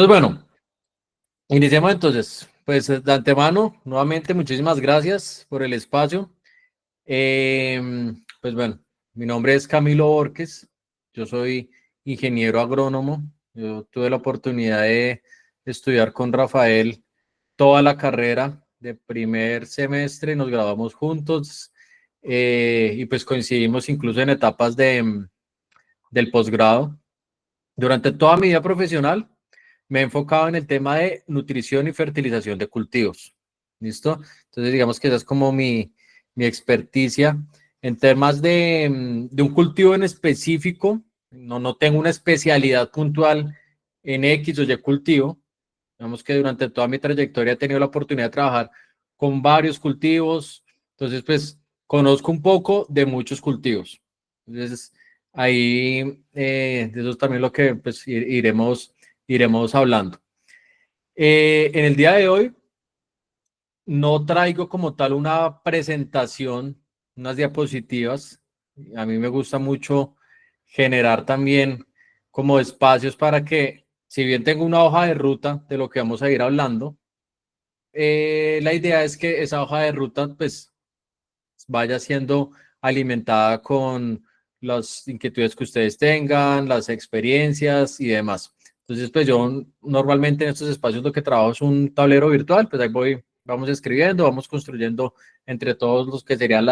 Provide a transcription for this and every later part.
Pues bueno, iniciemos entonces. Pues de antemano, nuevamente, muchísimas gracias por el espacio. Pues bueno, mi nombre es Camilo Borges, yo soy ingeniero agrónomo. Yo tuve la oportunidad de estudiar con Rafael toda la carrera de primer semestre, nos graduamos juntos y pues coincidimos incluso en etapas del posgrado. Durante toda mi vida profesional me he enfocado en el tema de nutrición y fertilización de cultivos. ¿Listo? Entonces, digamos que esa es como mi experticia. En temas de un cultivo en específico, no tengo una especialidad puntual en X o Y cultivo. Digamos que durante toda mi trayectoria he tenido la oportunidad de trabajar con varios cultivos. Entonces, pues, conozco un poco de muchos cultivos. Entonces, ahí, de eso también lo que pues, iremos hablando. En el día de hoy no traigo como tal una presentación, unas diapositivas. A mí me gusta mucho generar también como espacios para que, si bien tengo una hoja de ruta de lo que vamos a ir hablando, la idea es que esa hoja de ruta pues vaya siendo alimentada con las inquietudes que ustedes tengan, las experiencias y demás. Entonces, pues yo normalmente en estos espacios lo que trabajo es un tablero virtual, pues ahí vamos escribiendo, vamos construyendo entre todos los que serían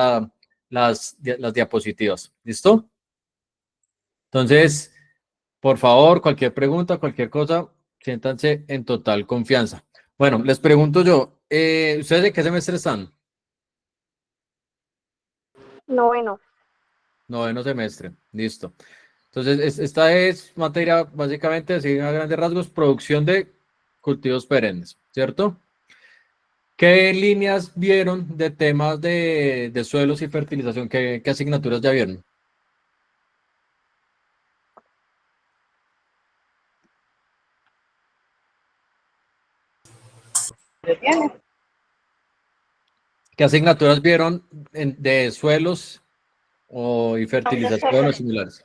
las diapositivas. ¿Listo? Entonces, por favor, cualquier pregunta, cualquier cosa, siéntanse en total confianza. Bueno, les pregunto yo, ¿ustedes de qué semestre están? Noveno. Noveno semestre, listo. Entonces, esta es materia básicamente, así a grandes rasgos, producción de cultivos perennes, ¿cierto? ¿Qué líneas vieron de temas de suelos y fertilización? ¿Qué asignaturas ya vieron? ¿Qué asignaturas vieron de suelos y fertilización o similares?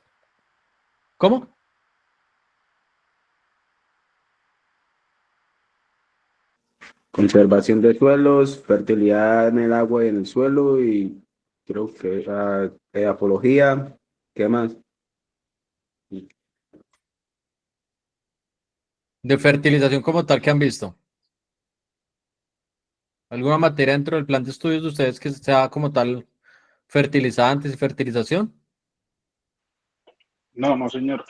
¿Cómo? Conservación de suelos, fertilidad en el agua y en el suelo y creo que apología, ¿qué más? De fertilización como tal que han visto. ¿Alguna materia dentro del plan de estudios de ustedes que sea como tal fertilizantes y fertilización? No, no, señor.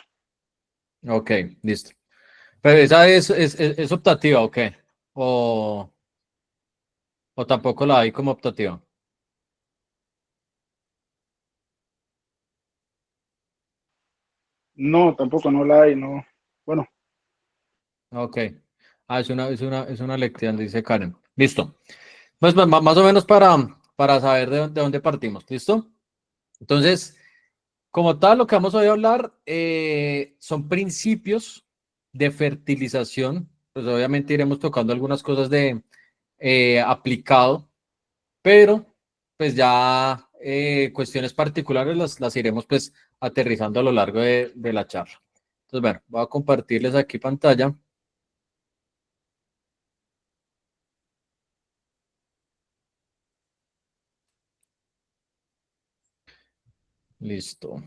Ok, listo. Pero esa es optativa, ¿ok? O, o tampoco la hay como optativa. No, tampoco no la hay, no. Bueno, Ok. Ah, es una lección, dice Karen. Listo. Pues más o menos para saber de dónde partimos. ¿Listo? Entonces, como tal, lo que vamos hoy a hablar son principios de fertilización. Pues obviamente iremos tocando algunas cosas de aplicado, pero pues ya cuestiones particulares las iremos pues aterrizando a lo largo de la charla. Entonces, bueno, voy a compartirles aquí pantalla. Listo.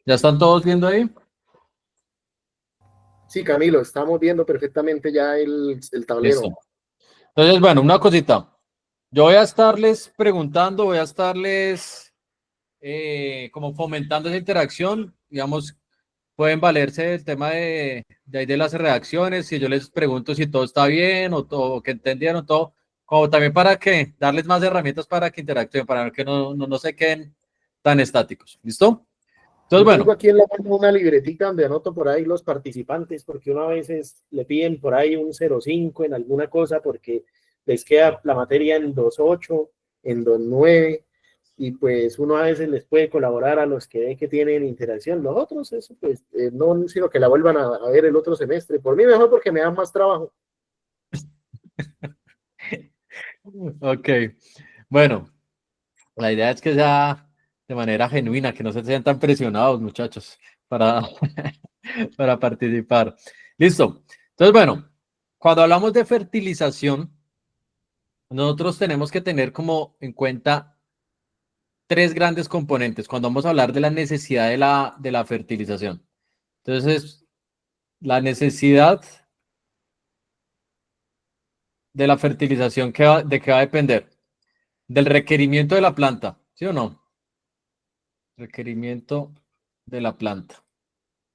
¿Ya están todos viendo ahí? Sí, Camilo, estamos viendo perfectamente ya el tablero. Listo. Entonces, bueno, una cosita. Yo voy a estarles preguntando, voy a estarles como fomentando esa interacción. Digamos, pueden valerse del tema ahí de las reacciones. Si yo les pregunto si todo está bien o todo, que entendieron todo, como también para que darles más herramientas para que interactúen, para que no se queden tan estáticos. ¿Listo? Entonces, Yo tengo bueno, aquí en la mano una libretica donde anoto por ahí los participantes, porque uno a veces le piden por ahí un 0,5 en alguna cosa, porque les queda la materia en 2,8, en 2,9, y pues uno a veces les puede colaborar a los que ve que tienen interacción. Los otros, eso pues, no, sino que la vuelvan a ver el otro semestre. Por mí mejor porque me dan más trabajo. ok. Bueno, la idea es que sea de manera genuina, que no se sientan presionados, muchachos, para, para participar. Listo. Entonces, bueno, cuando hablamos de fertilización, nosotros tenemos que tener como en cuenta tres grandes componentes cuando vamos a hablar de la necesidad de la fertilización. Entonces, la necesidad de la fertilización, ¿de qué va a depender? Del requerimiento de la planta, ¿sí o no? Requerimiento de la planta.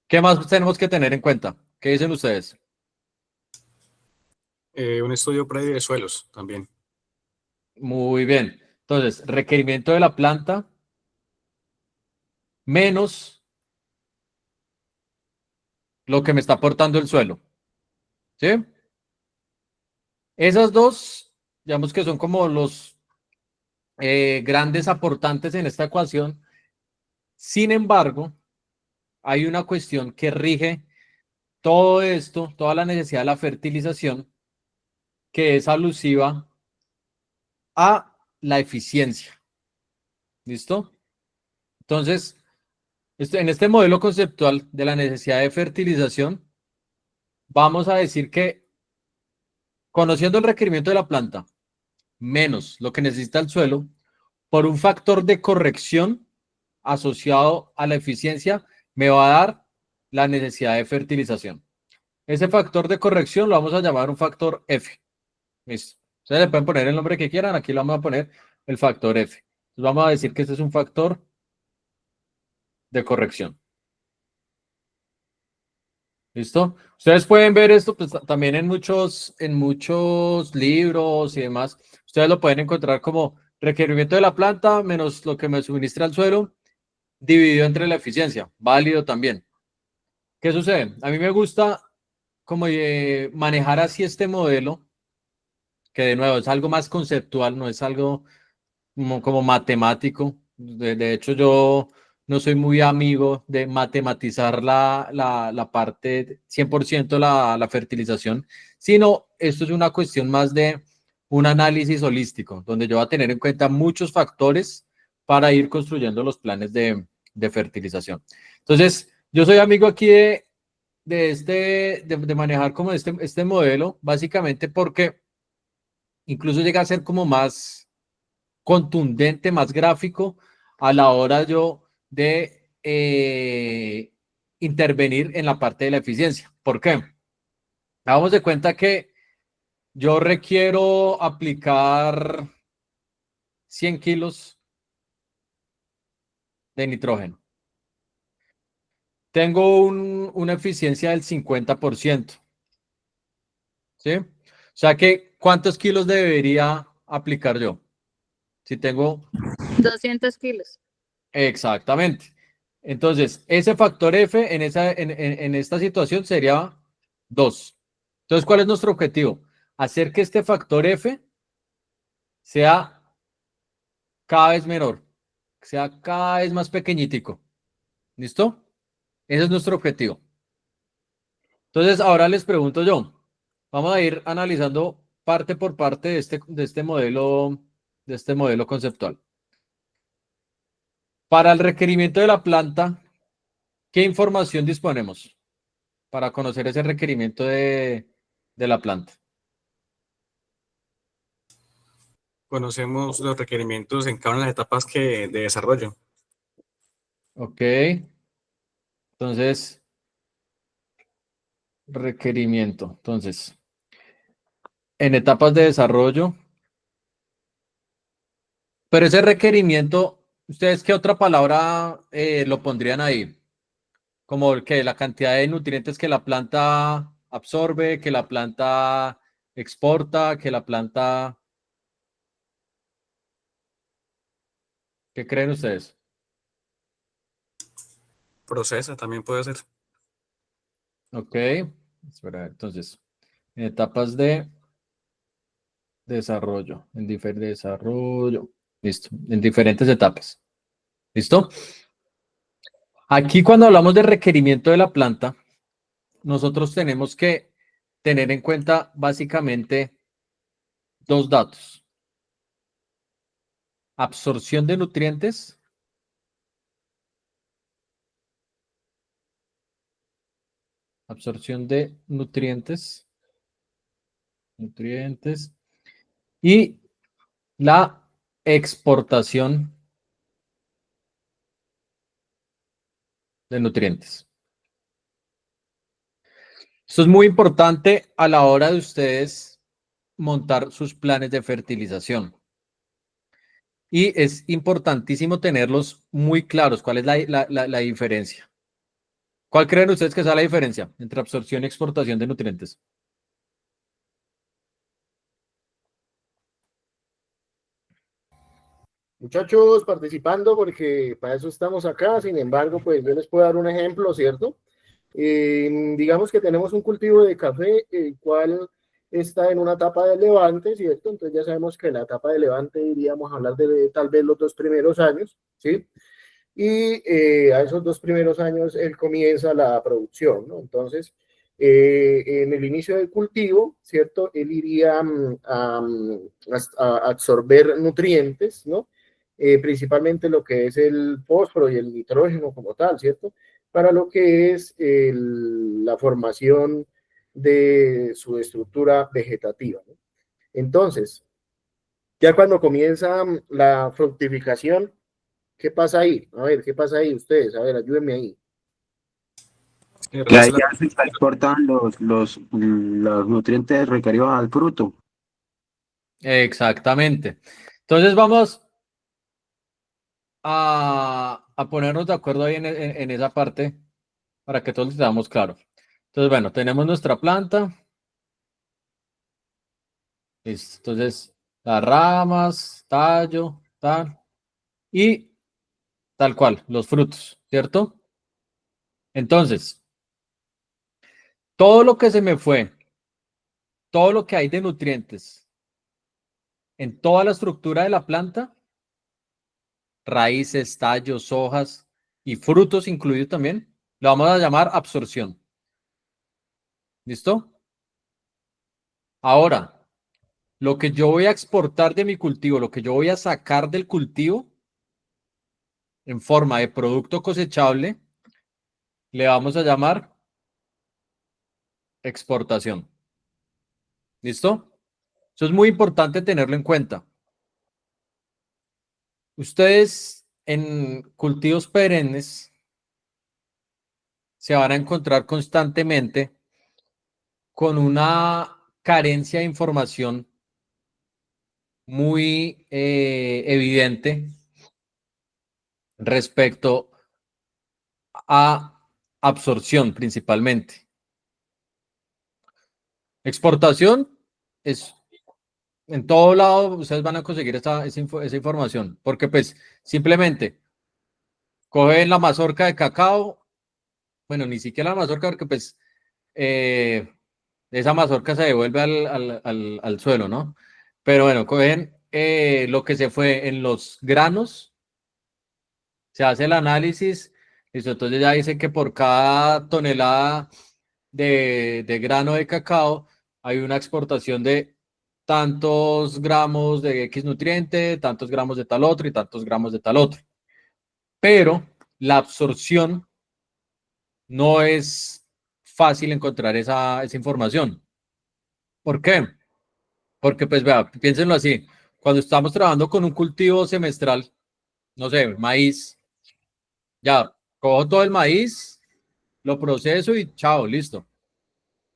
¿Qué más tenemos que tener en cuenta? ¿Qué dicen ustedes? Un estudio previo de suelos también. Muy bien. Entonces, requerimiento de la planta menos lo que me está aportando el suelo. ¿Sí? Esas dos, digamos que son como los grandes aportantes en esta ecuación. Sin embargo, hay una cuestión que rige todo esto, toda la necesidad de la fertilización, que es alusiva a la eficiencia. ¿Listo? Entonces, en este modelo conceptual de la necesidad de fertilización, vamos a decir que conociendo el requerimiento de la planta menos lo que necesita el suelo, por un factor de corrección asociado a la eficiencia, me va a dar la necesidad de fertilización. Ese factor de corrección lo vamos a llamar un factor F. Listo. Ustedes le pueden poner el nombre que quieran, aquí lo vamos a poner el factor F. Entonces vamos a decir que este es un factor de corrección. ¿Listo? Ustedes pueden ver esto pues, también en muchos libros y demás. Ustedes lo pueden encontrar como requerimiento de la planta menos lo que me suministra el suelo dividido entre la eficiencia. Válido también. ¿Qué sucede? A mí me gusta como manejar así este modelo, que de nuevo es algo más conceptual, no es algo como matemático. De hecho, yo no soy muy amigo de matematizar la parte 100% la fertilización, sino esto es una cuestión más de un análisis holístico, donde yo voy a tener en cuenta muchos factores para ir construyendo los planes de fertilización. Entonces, yo soy amigo aquí de manejar como este modelo, básicamente porque incluso llega a ser como más contundente, más gráfico a la hora yo de intervenir en la parte de la eficiencia. ¿Por qué? Damos de cuenta que yo requiero aplicar 100 kilos de nitrógeno. Tengo una eficiencia del 50%. ¿Sí? O sea que, ¿cuántos kilos debería aplicar yo? Si tengo 200 kilos. exactamente. Entonces, ese factor F en esta situación sería 2. Entonces, ¿cuál es nuestro objetivo? Hacer que este factor F sea cada vez menor, sea cada vez más pequeñitico. ¿Listo? Ese es nuestro objetivo. Entonces, ahora les pregunto yo, vamos a ir analizando parte por parte de este modelo conceptual. Para el requerimiento de la planta, ¿qué información disponemos para conocer ese requerimiento de la planta? Conocemos los requerimientos en cada una de las etapas de desarrollo. Ok. Entonces, requerimiento. Entonces, en etapas de desarrollo. Pero ese requerimiento, ¿ustedes qué otra palabra lo pondrían ahí? Como que la cantidad de nutrientes que la planta absorbe, que la planta exporta, que la planta... ¿Qué creen ustedes? Procesa también puede ser. Ok. Espera, entonces, en etapas de desarrollo, desarrollo. Listo, en diferentes etapas. ¿Listo? Aquí cuando hablamos de requerimiento de la planta, nosotros tenemos que tener en cuenta básicamente dos datos. Absorción de nutrientes – absorción de nutrientes, y la exportación de nutrientes. Esto es muy importante a la hora de ustedes montar sus planes de fertilización. Y es importantísimo tenerlos muy claros. ¿Cuál es la diferencia? ¿Cuál creen ustedes que sea la diferencia entre absorción y exportación de nutrientes? Muchachos, participando porque para eso estamos acá. Sin embargo, pues yo les puedo dar un ejemplo, ¿cierto? Digamos que tenemos un cultivo de café, el cual está en una etapa de levante, ¿cierto? Entonces ya sabemos que la etapa de levante iríamos a hablar de tal vez los 2 primeros años, ¿sí? Y a esos 2 primeros años él comienza la producción, ¿no? Entonces, en el inicio del cultivo, ¿cierto? Él iría a absorber nutrientes, ¿no? Principalmente lo que es el fósforo y el nitrógeno como tal, ¿cierto? Para lo que es la formación de su estructura vegetativa, ¿no? Entonces, ya cuando comienza la fructificación, ¿qué pasa ahí? A ver, ¿qué pasa ahí ustedes? A ver, ayúdenme ahí. Que Que ahí realiza ya se exportan los nutrientes requeridos al fruto. Exactamente. Entonces vamos a ponernos de acuerdo ahí en esa parte para que todos estemos claros. Entonces, bueno, tenemos nuestra planta. Listo. Entonces, las ramas, tallo, tal, y tal cual, los frutos, ¿cierto? Entonces, todo lo que se me fue, todo lo que hay de nutrientes en toda la estructura de la planta, raíces, tallos, hojas y frutos incluidos también, lo vamos a llamar absorción. ¿Listo? Ahora, lo que yo voy a exportar de mi cultivo, lo que yo voy a sacar del cultivo en forma de producto cosechable, le vamos a llamar exportación. ¿Listo? Eso es muy importante tenerlo en cuenta. Ustedes en cultivos perennes se van a encontrar constantemente con una carencia de información muy evidente respecto a absorción principalmente. Exportación es en todo lado, ustedes van a conseguir esa información, porque pues simplemente cogen la mazorca de cacao, bueno, ni siquiera la mazorca, porque pues esa mazorca se devuelve al suelo, ¿no? Pero bueno, cogen lo que se fue en los granos, se hace el análisis, listo, entonces ya dice que por cada tonelada de grano de cacao hay una exportación de tantos gramos de X nutriente, tantos gramos de tal otro y tantos gramos de tal otro. Pero la absorción no es fácil encontrar esa información. ¿Por qué? Porque, pues, vea, piénsenlo así. Cuando estamos trabajando con un cultivo semestral, no sé, maíz, ya, cojo todo el maíz, lo proceso y chao, listo.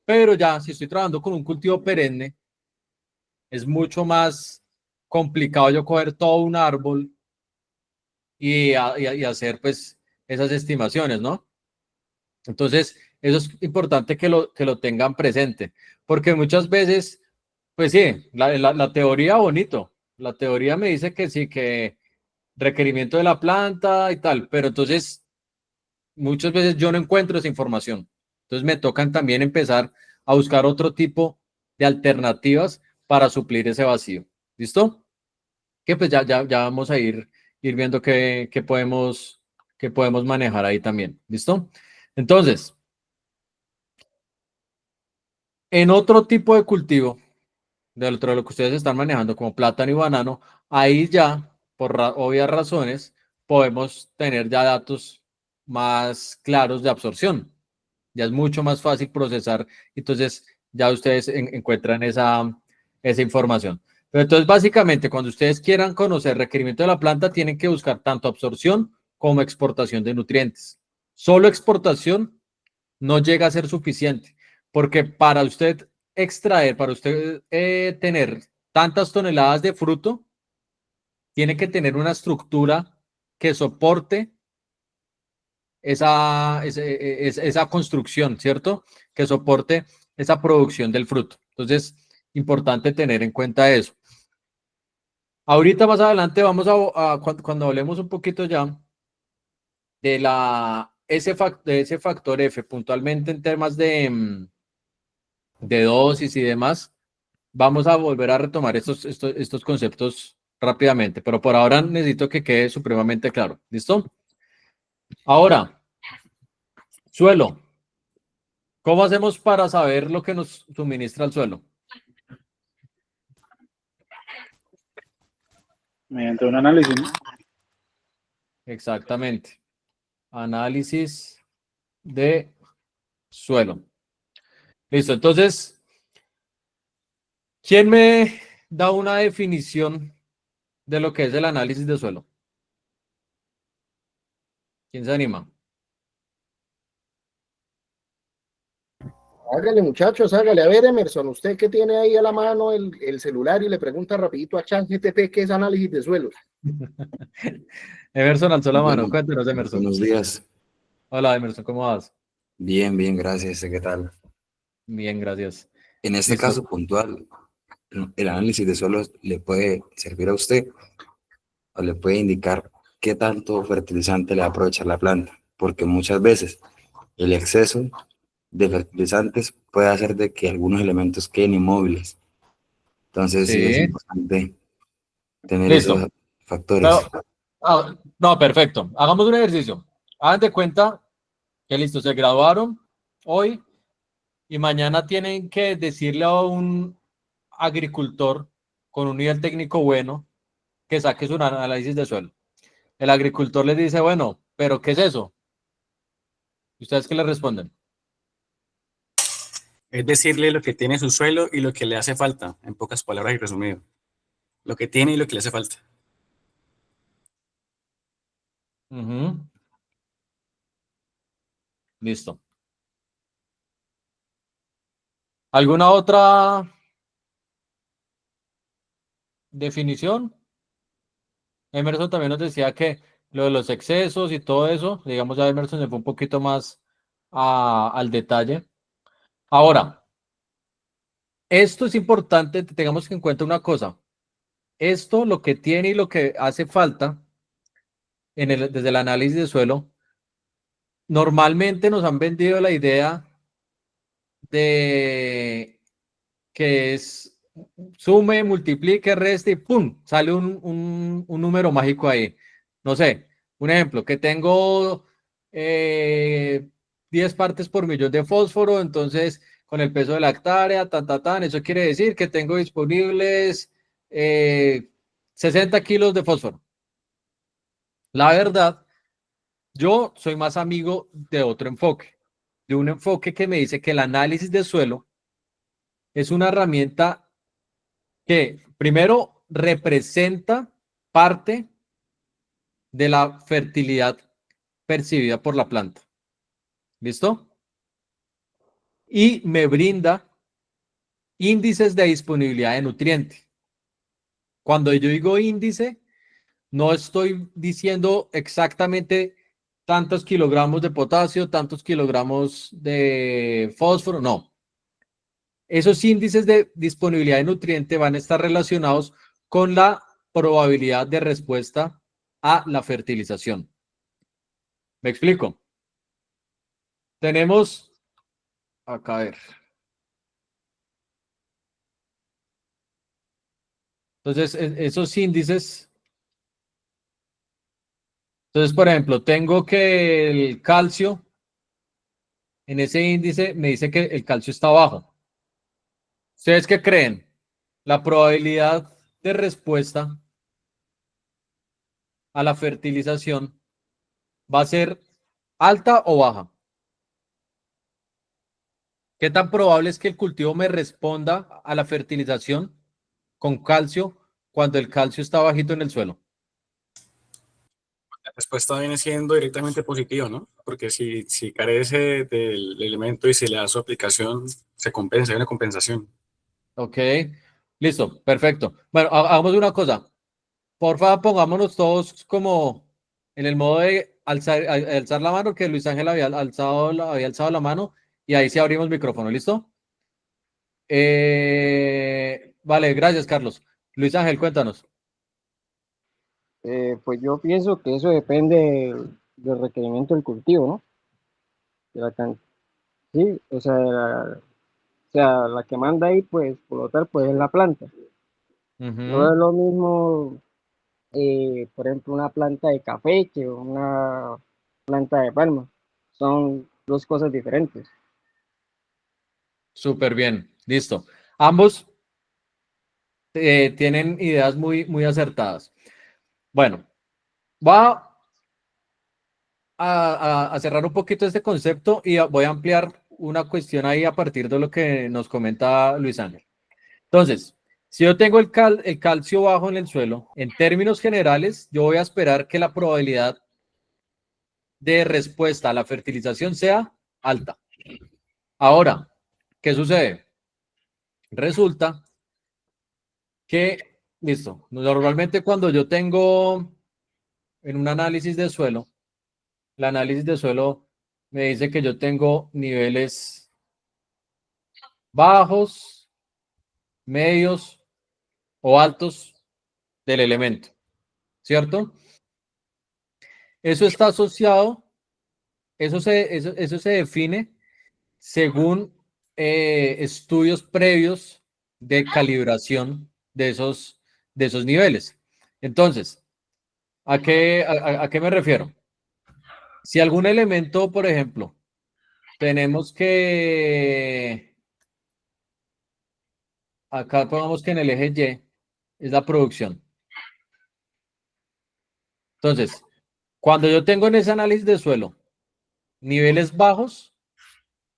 Pero ya, si estoy trabajando con un cultivo perenne, es mucho más complicado yo coger todo un árbol y hacer, pues, esas estimaciones, ¿no? Entonces, eso es importante que lo tengan presente, porque muchas veces, pues sí, la teoría bonito, la teoría me dice que sí, que requerimiento de la planta y tal, pero entonces muchas veces yo no encuentro esa información. Entonces me tocan también empezar a buscar otro tipo de alternativas para suplir ese vacío. ¿Listo? Que pues ya vamos a ir viendo qué podemos manejar ahí también. ¿Listo? Entonces, en otro tipo de cultivo, de lo que ustedes están manejando como plátano y banano, ahí ya, por obvias razones, podemos tener ya datos más claros de absorción. Ya es mucho más fácil procesar. Entonces, ya ustedes encuentran esa información. Pero entonces, básicamente, cuando ustedes quieran conocer el requerimiento de la planta, tienen que buscar tanto absorción como exportación de nutrientes. Solo exportación no llega a ser suficiente, porque para usted extraer, para usted tener tantas toneladas de fruto, tiene que tener una estructura que soporte esa construcción, ¿cierto? Que soporte esa producción del fruto. Entonces, importante tener en cuenta eso. Ahorita más adelante vamos cuando hablemos un poquito ya de de ese factor F, puntualmente en temas de dosis y demás, vamos a volver a retomar estos conceptos rápidamente, pero por ahora necesito que quede supremamente claro. ¿Listo? Ahora, suelo. ¿Cómo hacemos para saber lo que nos suministra el suelo? Mediante un análisis, ¿no? Exactamente. Análisis de suelo. Listo. Entonces, ¿quién me da una definición de lo que es el análisis de suelo? ¿Quién se anima? Hágale, muchachos, hágale. A ver, Emerson, usted que tiene ahí a la mano el celular y le pregunta rapidito a ChatGPT qué es análisis de suelos. Emerson alzó la mano. Bueno, Cuéntanos, Emerson. buenos días. Hola, Emerson, ¿cómo vas? Bien, bien, gracias. ¿Qué tal? Bien, gracias. En este Listo. caso puntual, el análisis de suelos le puede servir a usted o le puede indicar qué tanto fertilizante le va a aprovechar la planta, porque muchas veces el exceso de fertilizantes puede hacer de que algunos elementos queden inmóviles. Entonces sí es Sí. importante tener Listo. esos factores. No, perfecto. Hagamos un ejercicio. Hagan de cuenta que listo, se graduaron hoy y mañana tienen que decirle a un agricultor con un nivel técnico bueno que saque su análisis de suelo. El agricultor les dice, bueno, pero ¿qué es eso? ¿Y ustedes qué le responden? Es decirle lo que tiene su suelo y lo que le hace falta, en pocas palabras y resumido. Lo que tiene y lo que le hace falta. Ujú. Listo. ¿Alguna otra definición? Emerson también nos decía que lo de los excesos y todo eso, digamos, ya Emerson se fue un poquito más al detalle. Ahora, esto es importante, tengamos que en cuenta una cosa. Esto, lo que tiene y lo que hace falta desde el análisis de suelo, normalmente nos han vendido la idea de que es sume, multiplique, reste y ¡pum! Sale un número mágico ahí. No sé, un ejemplo, que tengo 10 partes por millón de fósforo, entonces con el peso de la hectárea, eso quiere decir que tengo disponibles 60 kilos de fósforo. La verdad, yo soy más amigo de otro enfoque, de un enfoque que me dice que el análisis de suelo es una herramienta que primero representa parte de la fertilidad percibida por la planta. ¿Listo? Y me brinda índices de disponibilidad de nutriente. Cuando yo digo índice, no estoy diciendo exactamente tantos kilogramos de potasio, tantos kilogramos de fósforo, no. Esos índices de disponibilidad de nutriente van a estar relacionados con la probabilidad de respuesta a la fertilización. ¿Me explico? Tenemos, acá a ver. Entonces, esos índices, entonces, por ejemplo, tengo que el calcio, en ese índice me dice que el calcio está bajo. ¿Ustedes qué creen? ¿La probabilidad de respuesta a la fertilización va a ser alta o baja? ¿Qué tan probable es que el cultivo me responda a la fertilización con calcio cuando el calcio está bajito en el suelo? La respuesta viene siendo directamente positiva, ¿no? Porque si carece del elemento y se le da su aplicación, se compensa, hay una compensación. Ok, listo, perfecto. Bueno, hagamos una cosa. Por favor, pongámonos todos como en el modo de alzar la mano, que Luis Ángel había alzado la mano, y ahí sí abrimos micrófono, ¿listo? Vale, gracias, Carlos. Luis Ángel, cuéntanos. Pues yo pienso que eso depende del requerimiento del cultivo, ¿no? De la sí, o sea, la que manda ahí, pues, por lo tal, pues es la planta. No Ujú. es lo mismo, por ejemplo, una planta de café que una planta de palma. Son dos cosas diferentes. Súper bien, listo. Ambos tienen ideas muy, muy acertadas. Bueno, va a cerrar un poquito este concepto y voy a ampliar una cuestión ahí a partir de lo que nos comenta Luis Ángel. Entonces, si yo tengo el calcio bajo en el suelo, en términos generales, yo voy a esperar que la probabilidad de respuesta a la fertilización sea alta. Ahora, ¿qué sucede? Resulta que, listo, normalmente cuando yo tengo en un análisis de suelo, el análisis de suelo me dice que yo tengo niveles bajos, medios o altos del elemento, ¿cierto? Eso está asociado, eso se define según estudios previos de calibración de esos niveles. Entonces, ¿a qué me refiero? Si algún elemento, por ejemplo, tenemos que, acá pongamos que en el eje Y es la producción. Entonces, cuando yo tengo en ese análisis de suelo niveles bajos,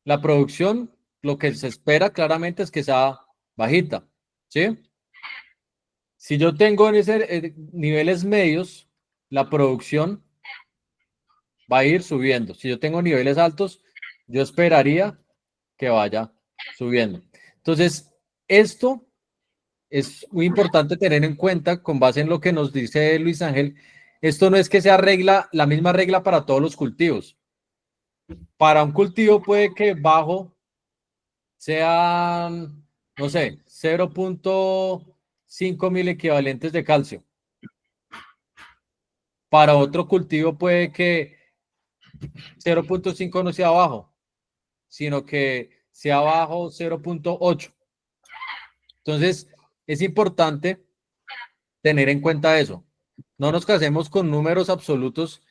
la producción, lo que se espera claramente es que sea bajita, ¿sí? Si yo tengo en ese niveles medios, la producción va a ir subiendo. Si yo tengo niveles altos, yo esperaría que vaya subiendo. Entonces, esto es muy importante tener en cuenta con base en lo que nos dice Luis Ángel. Esto no es que sea la misma regla para todos los cultivos. Para un cultivo puede que bajo sean, no sé, 0.5 mil equivalentes de calcio. Para otro cultivo puede que 0.5 no sea bajo, sino que sea bajo 0.8. Entonces, es importante tener en cuenta eso. No nos casemos con números absolutos.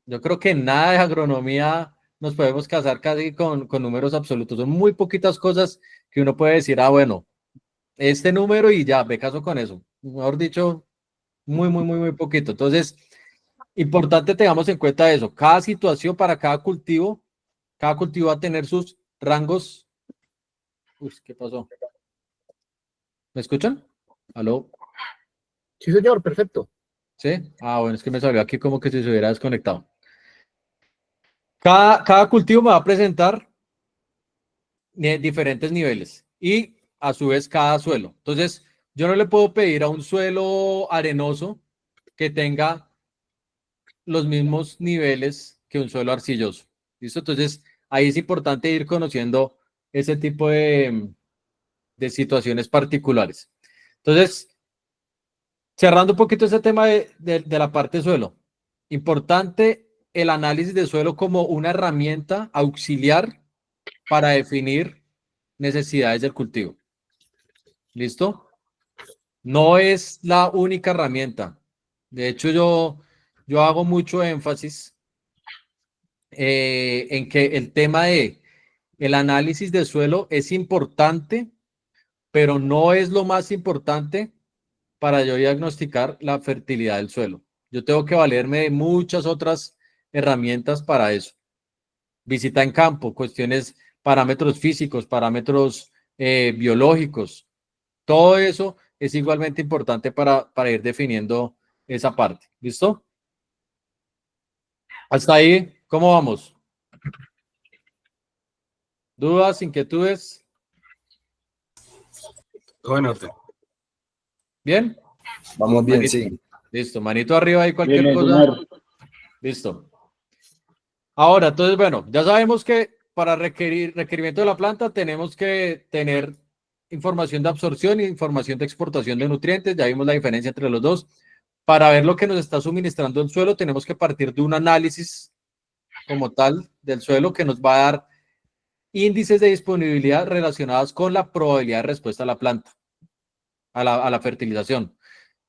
Yo creo que nada de agronomía nos podemos casar casi con números absolutos. Son muy poquitas cosas que uno puede decir, ah, bueno, este número y ya, me caso con eso. Mejor dicho, muy, muy, muy, muy poquito. Entonces, importante tengamos en cuenta eso. Cada situación para cada cultivo va a tener sus rangos. Uy, ¿qué pasó? ¿Me escuchan? ¿Aló? Sí, señor, perfecto. ¿Sí? Ah, bueno, es que me salió aquí como que si se hubiera desconectado. Cada cultivo me va a presentar diferentes niveles y a su vez cada suelo. Entonces, yo no le puedo pedir a un suelo arenoso que tenga los mismos niveles que un suelo arcilloso. ¿Listo? Entonces, ahí es importante ir conociendo ese tipo de situaciones particulares. Entonces, cerrando un poquito ese tema de la parte suelo, importante el análisis de suelo como una herramienta auxiliar para definir necesidades del cultivo. ¿Listo? No es la única herramienta. De hecho, yo hago mucho énfasis en que el tema de el análisis de suelo es importante, pero no es lo más importante para yo diagnosticar la fertilidad del suelo. Yo tengo que valerme de muchas otras herramientas para eso. Visita en campo, cuestiones parámetros físicos, parámetros biológicos. Todo eso es igualmente importante para ir definiendo esa parte. ¿Listo? Hasta ahí, ¿cómo vamos? ¿Dudas, inquietudes? Todo en orden. ¿Bien? Vamos bien, Manito. sí. Listo, manito arriba y cualquier Bien, cosa. señor. Listo. Ahora, entonces, bueno, ya sabemos que para requerimiento de la planta tenemos que tener información de absorción e información de exportación de nutrientes. Ya vimos la diferencia entre los dos. Para ver lo que nos está suministrando el suelo, tenemos que partir de un análisis como tal del suelo que nos va a dar índices de disponibilidad relacionados con la probabilidad de respuesta a la planta, a la fertilización.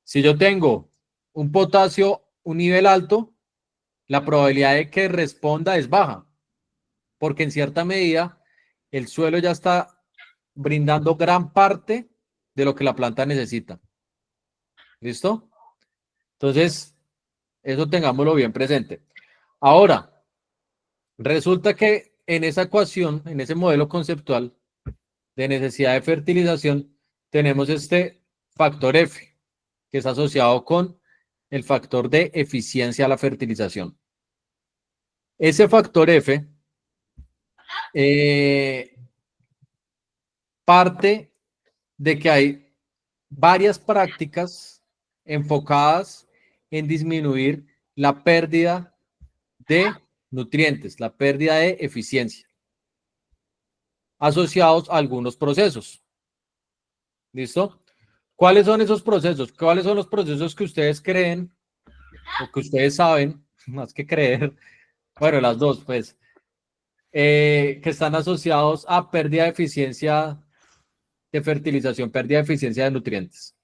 Si yo tengo un potasio, un nivel alto, la probabilidad de que responda es baja, porque en cierta medida el suelo ya está brindando gran parte de lo que la planta necesita. ¿Listo? Entonces, eso tengámoslo bien presente. Ahora, resulta que en esa ecuación, en ese modelo conceptual de necesidad de fertilización, tenemos este factor F, que es asociado con el factor de eficiencia a la fertilización. Ese factor F parte de que hay varias prácticas enfocadas en disminuir la pérdida de nutrientes, la pérdida de eficiencia, asociados a algunos procesos. ¿Listo? ¿Cuáles son esos procesos? ¿Cuáles son los procesos que ustedes creen o que ustedes saben, más que creer? Bueno, las dos, pues, que están asociados a pérdida de eficiencia de fertilización, pérdida de eficiencia de nutrientes.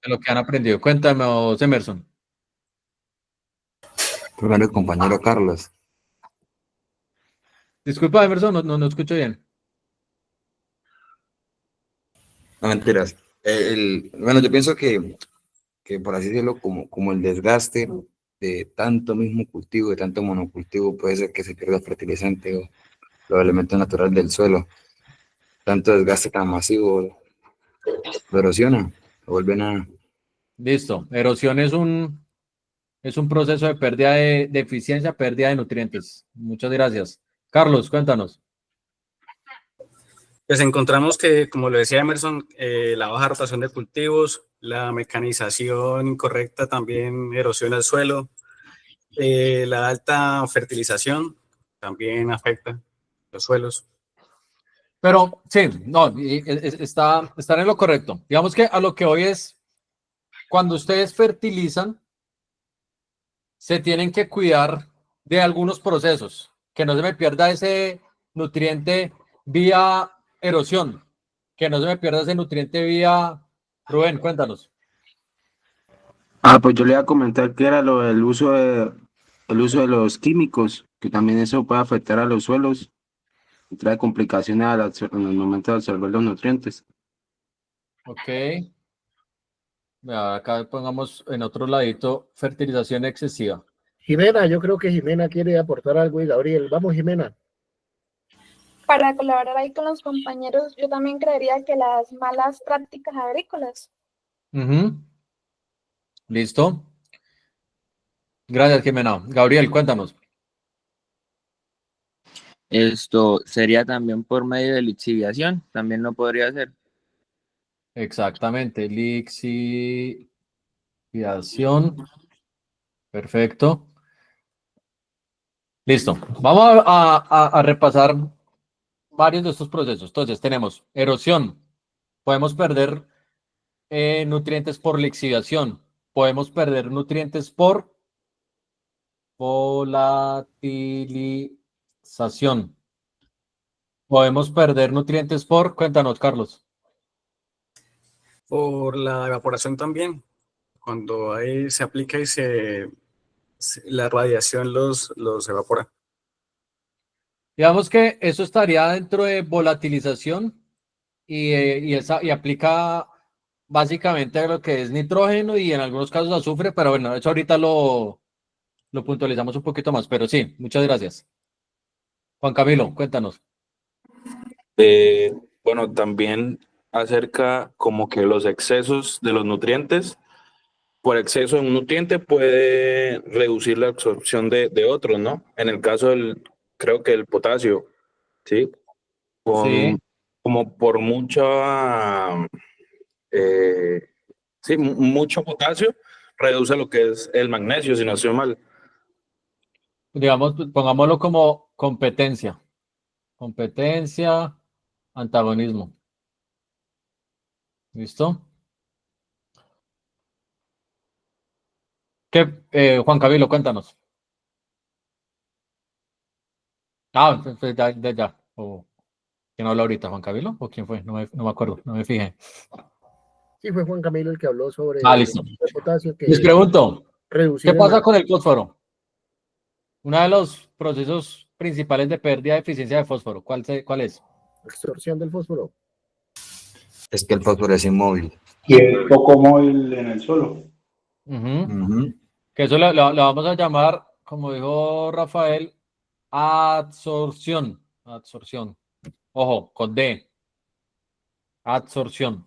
De lo que han aprendido. Cuéntame, Emerson. Primero el compañero Carlos. Disculpa, Emerson, no escucho bien. No mentiras. Bueno, yo pienso que por así decirlo, como el desgaste de tanto mismo cultivo, de tanto monocultivo, puede ser que se pierda fertilizante o los elementos naturales del suelo. Tanto desgaste tan masivo lo erosiona, lo vuelve nada. Listo. Erosión es un proceso de pérdida de eficiencia, pérdida de nutrientes. Muchas gracias. Carlos, cuéntanos. Pues encontramos que, como lo decía Emerson, la baja rotación de cultivos, la mecanización incorrecta también erosiona el suelo, la alta fertilización también afecta los suelos. Pero sí, no, están en lo correcto. Digamos que a lo que hoy es, cuando ustedes fertilizan, se tienen que cuidar de algunos procesos, que no se me pierda ese nutriente vía erosión, que no se me pierda ese nutriente vía... Rubén, cuéntanos. Pues yo le iba a comentar que era el uso de los químicos, que también eso puede afectar a los suelos y trae complicaciones en el momento de absorber los nutrientes. Ok. Acá pongamos en otro ladito fertilización excesiva. Jimena, yo creo que Jimena quiere aportar algo y Gabriel. Vamos, Jimena. Para colaborar ahí con los compañeros, yo también creería que las malas prácticas agrícolas. ¿Listo? Gracias, Jimena. Gabriel, cuéntanos. Esto sería también por medio de lixiviación, también lo podría ser. Exactamente, lixiviación. Perfecto. Listo. Vamos a repasar varios de estos procesos. Entonces, tenemos erosión. Podemos perder nutrientes por lixiviación. Podemos perder nutrientes por volatilización. Podemos perder nutrientes por... Cuéntanos, Carlos. Por la evaporación también, cuando ahí se aplica y la radiación los evapora. Digamos que eso estaría dentro de volatilización y aplica básicamente a lo que es nitrógeno y en algunos casos azufre, pero bueno, eso ahorita lo lo puntualizamos un poquito más, pero sí, muchas gracias. Juan Camilo, cuéntanos. Bueno, también acerca como que los excesos de los nutrientes. Por exceso de un nutriente puede reducir la absorción de otros, ¿no? En el caso creo que el potasio, ¿sí? Sí, Como por eh, sí, mucho potasio reduce lo que es el magnesio, si no estoy mal. digamos, pongámoslo como competencia. Competencia, antagonismo. ¿Listo? ¿Qué, Juan Camilo, cuéntanos? Ah, ya. ¿Quién habla ahorita? ¿Juan Camilo? ¿O quién fue? No me acuerdo, no me fijé. Sí, fue Juan Camilo el que habló sobre Listo. el potasio, que Les pregunto, reducir ¿qué el pasa con el fósforo? Uno de los procesos principales de pérdida de eficiencia de fósforo, ¿cuál es? absorción del fósforo. Es que el fósforo es inmóvil. Y el poco móvil en el suelo. Ujú. Que eso lo vamos a llamar, como dijo Rafael, adsorción. Adsorción. Ojo, con D. Adsorción.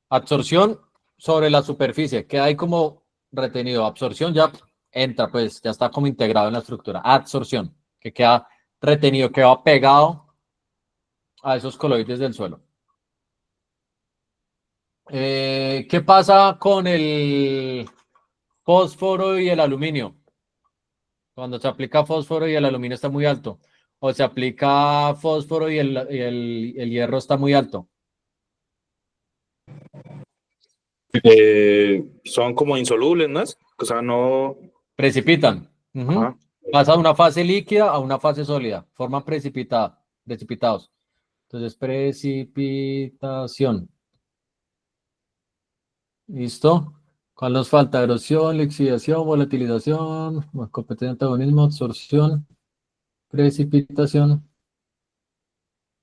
Absorción sobre la superficie. Queda ahí como retenido. Absorción ya entra, pues ya está como integrado en la estructura. Adsorción, que queda retenido, queda pegado a esos coloides del suelo. ¿Qué pasa con el fósforo y el aluminio? Cuando se aplica fósforo y el aluminio está muy alto. O se aplica fósforo y el hierro está muy alto. Son como insolubles, ¿no? O sea, no... Precipitan. Ujú. Ajá. Pasa de una fase líquida a una fase sólida. Forman precipitados. Entonces, precipitación. ¿Listo? ¿Cuál nos falta? Erosión, lixiviación, volatilización, competencia, antagonismo, absorción, precipitación.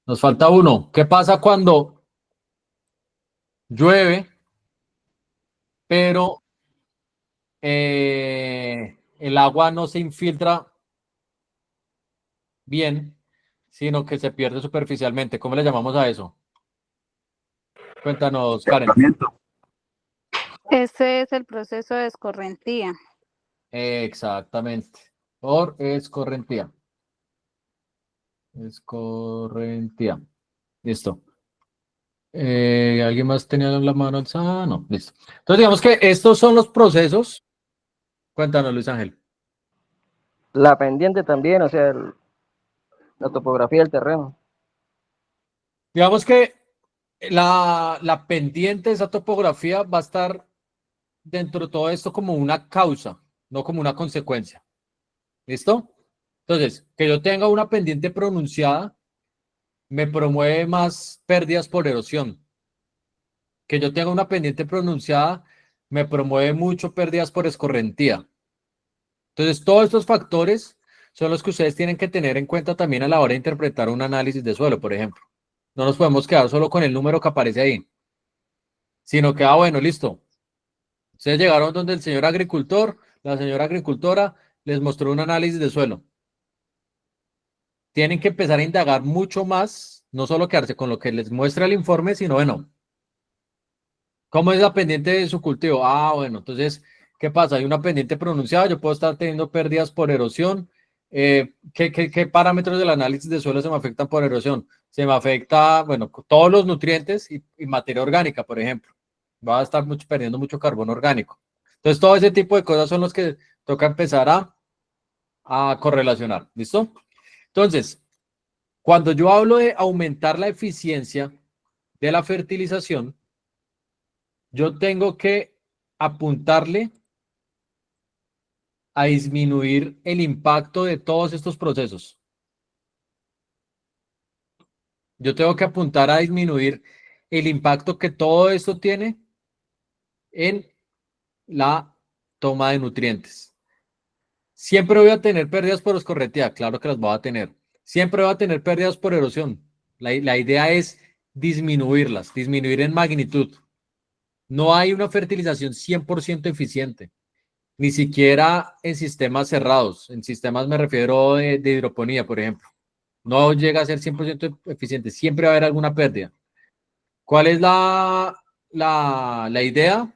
Nos falta uno. ¿Qué pasa cuando llueve, pero el agua no se infiltra bien, sino que se pierde superficialmente? ¿Cómo le llamamos a eso? Cuéntanos, Karen. Ese es el proceso de escorrentía. Exactamente. Por escorrentía. Escorrentía. Listo. ¿Alguien más tenía la mano alzada? No, listo. Entonces, digamos que estos son los procesos. Cuéntanos, Luis Ángel. La pendiente también, o sea, la topografía del terreno. Digamos que la pendiente de esa topografía va a estar dentro de todo esto como una causa, no como una consecuencia. ¿Listo? Entonces, que yo tenga una pendiente pronunciada me promueve más pérdidas por erosión. Que yo tenga una pendiente pronunciada me promueve mucho pérdidas por escorrentía. Entonces, todos estos factores son los que ustedes tienen que tener en cuenta también a la hora de interpretar un análisis de suelo, por ejemplo. No nos podemos quedar solo con el número que aparece ahí, sino que, bueno, listo. Ustedes llegaron donde el señor agricultor, la señora agricultora les mostró un análisis de suelo. Tienen que empezar a indagar mucho más, no solo quedarse con lo que les muestra el informe, sino, bueno, ¿cómo es la pendiente de su cultivo? Bueno, entonces, ¿qué pasa? Hay una pendiente pronunciada, yo puedo estar teniendo pérdidas por erosión. ¿Qué parámetros del análisis de suelo se me afectan por erosión? Se me afecta, bueno, todos los nutrientes y materia orgánica, por ejemplo. Va a estar perdiendo mucho carbono orgánico. Entonces, todo ese tipo de cosas son los que toca empezar a correlacionar. ¿Listo? Entonces, cuando yo hablo de aumentar la eficiencia de la fertilización, yo tengo que apuntarle a disminuir el impacto de todos estos procesos. Yo tengo que apuntar a disminuir el impacto que todo esto tiene en la toma de nutrientes. Siempre voy a tener pérdidas por escorrentía, claro que las voy a tener. Siempre voy a tener pérdidas por erosión. La idea es disminuirlas, disminuir en magnitud. No hay una fertilización 100% eficiente. ni siquiera en sistemas cerrados. En sistemas me refiero de hidroponía, por ejemplo. No llega a ser 100% eficiente, siempre va a haber alguna pérdida. ¿Cuál es la idea?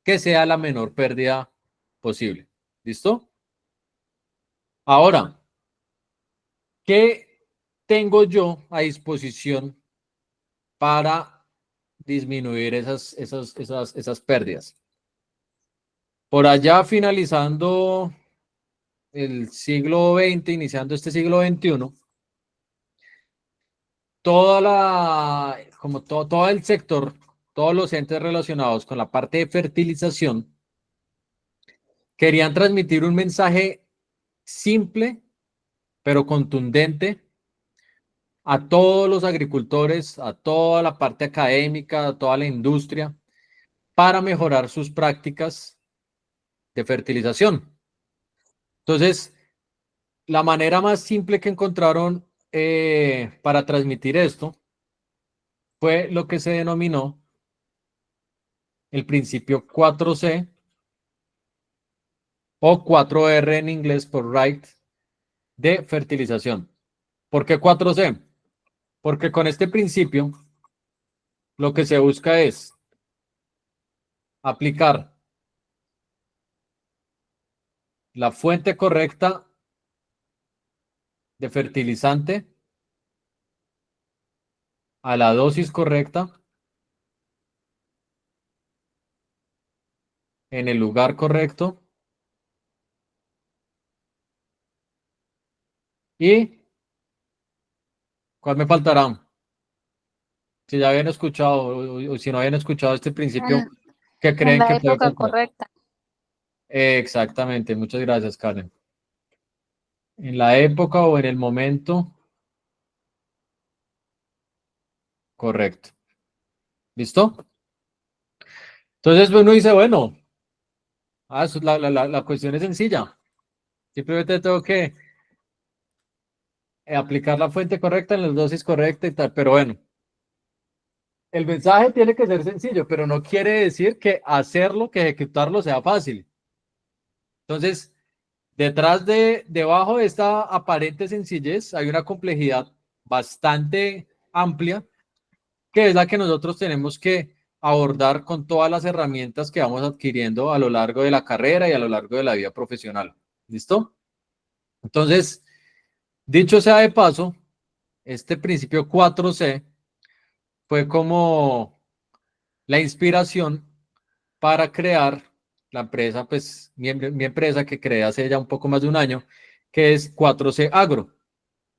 Que sea la menor pérdida posible. ¿Listo? Ahora, ¿qué tengo yo a disposición para disminuir esas pérdidas? Por allá finalizando el siglo XX, iniciando este siglo XXI, todo el sector, todos los entes relacionados con la parte de fertilización, querían transmitir un mensaje simple, pero contundente a todos los agricultores, a toda la parte académica, a toda la industria, para mejorar sus prácticas de fertilización. Entonces, la manera más simple que encontraron para transmitir esto fue lo que se denominó el principio 4C o 4R en inglés por right de fertilización. ¿Por qué 4C? Porque con este principio lo que se busca es aplicar la fuente correcta de fertilizante a la dosis correcta en el lugar correcto y ¿cuál me faltará? Si ya habían escuchado o si no habían escuchado este principio, ¿qué En creen la que puede época faltar? correcta. Exactamente, muchas gracias, Karen. En la época o en el momento correcto. ¿Listo? Entonces uno dice, bueno, la cuestión es sencilla. Simplemente tengo que aplicar la fuente correcta en la dosis correcta y tal, pero bueno. El mensaje tiene que ser sencillo, pero no quiere decir que hacerlo, que ejecutarlo sea fácil. Entonces, debajo de esta aparente sencillez hay una complejidad bastante amplia, que es la que nosotros tenemos que abordar con todas las herramientas que vamos adquiriendo a lo largo de la carrera y a lo largo de la vida profesional. ¿Listo? Entonces, dicho sea de paso, este principio 4C fue como la inspiración para crear la empresa, pues mi empresa que creé hace ya un poco más de un año, que es 4C Agro.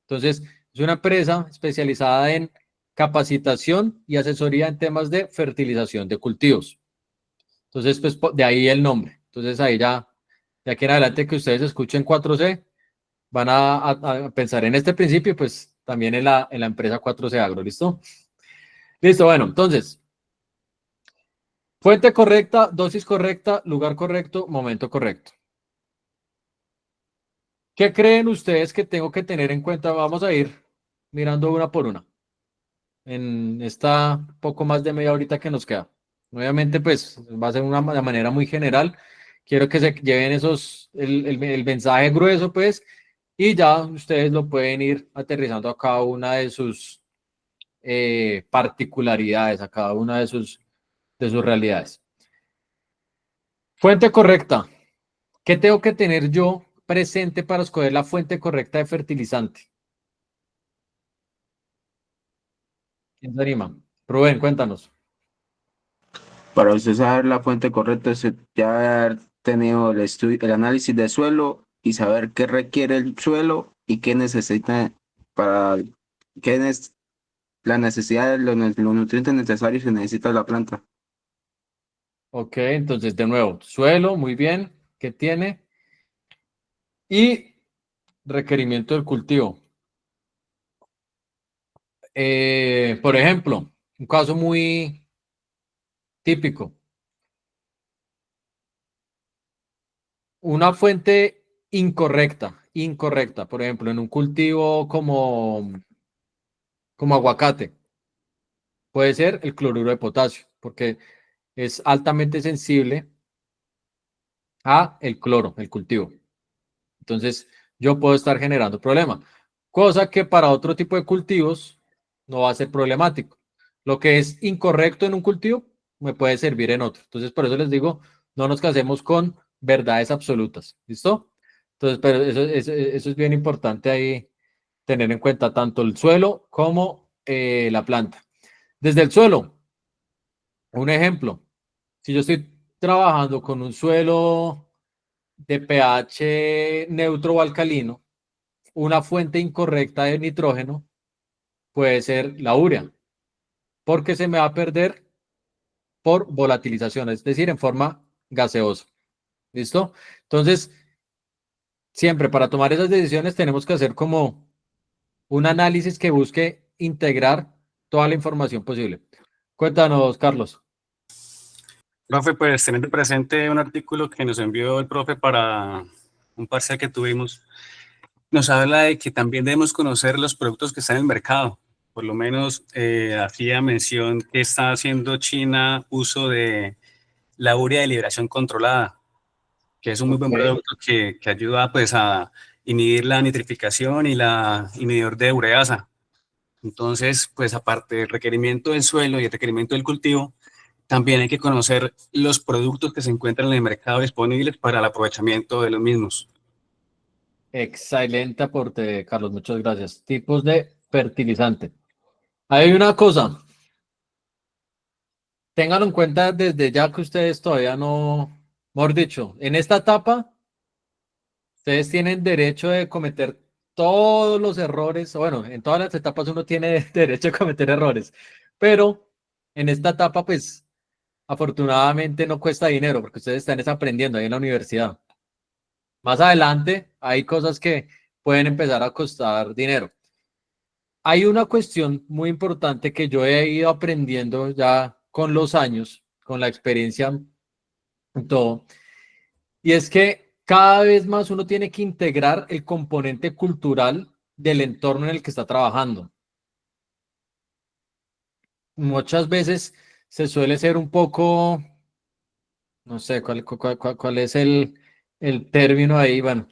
Entonces, es una empresa especializada en capacitación y asesoría en temas de fertilización de cultivos. Entonces, pues de ahí el nombre. Entonces, ahí ya, de aquí en adelante que ustedes escuchen 4C, van a pensar en este principio, pues también en la empresa 4C Agro, ¿listo? Listo, bueno, entonces, fuente correcta, dosis correcta, lugar correcto, momento correcto. ¿Qué creen ustedes que tengo que tener en cuenta? Vamos a ir mirando una por una. En esta poco más de media horita que nos queda. Obviamente, pues va a ser una manera muy general. Quiero que se lleven el mensaje grueso, pues, y ya ustedes lo pueden ir aterrizando a cada una de sus particularidades, a cada una de sus realidades. Fuente correcta. ¿Qué tengo que tener yo presente para escoger la fuente correcta de fertilizante? ¿Quién se anima? Rubén, cuéntanos. Para usted saber la fuente correcta, usted ya debe haber tenido el estudio, el análisis del suelo y saber qué requiere el suelo y qué necesita para qué es la necesidad de los nutrientes necesarios que necesita la planta. Ok, entonces de nuevo, suelo, muy bien, ¿qué tiene? Y requerimiento del cultivo. Por ejemplo, un caso muy típico. Una fuente incorrecta, por ejemplo, en un cultivo como aguacate, puede ser el cloruro de potasio, porque es altamente sensible a el cloro, el cultivo. Entonces, yo puedo estar generando problema, cosa que para otro tipo de cultivos no va a ser problemático. Lo que es incorrecto en un cultivo me puede servir en otro. Entonces, por eso les digo, no nos casemos con verdades absolutas. ¿Listo? Entonces, pero eso es bien importante ahí tener en cuenta tanto el suelo como la planta. Desde el suelo, un ejemplo, si yo estoy trabajando con un suelo de pH neutro o alcalino, una fuente incorrecta de nitrógeno puede ser la urea, porque se me va a perder por volatilización, es decir, en forma gaseosa. ¿Listo? Entonces, siempre para tomar esas decisiones tenemos que hacer como un análisis que busque integrar toda la información posible. Cuéntanos, Carlos. Profe, pues teniendo presente un artículo que nos envió el profe para un parcial que tuvimos, nos habla de que también debemos conocer los productos que están en el mercado. Por lo menos hacía mención que está haciendo China uso de la urea de liberación controlada, que es un muy buen producto que ayuda pues a inhibir la nitrificación y la inhibidor de ureasa. Entonces, pues aparte del requerimiento del suelo y el requerimiento del cultivo, también hay que conocer los productos que se encuentran en el mercado disponibles para el aprovechamiento de los mismos. Excelente aporte, Carlos. Muchas gracias. Tipos de fertilizante. Hay una cosa. Ténganlo en cuenta desde ya que ustedes todavía no, mejor dicho, en esta etapa, ustedes tienen derecho de cometer todos los errores. Bueno, en todas las etapas uno tiene derecho a cometer errores, pero en esta etapa, pues, afortunadamente no cuesta dinero porque ustedes están aprendiendo ahí en la universidad. Más adelante hay cosas que pueden empezar a costar dinero. Hay una cuestión muy importante que yo he ido aprendiendo ya con los años, con la experiencia en todo, y es que cada vez más uno tiene que integrar el componente cultural del entorno en el que está trabajando. Muchas veces se suele ser un poco, no sé cuál es el término ahí, bueno,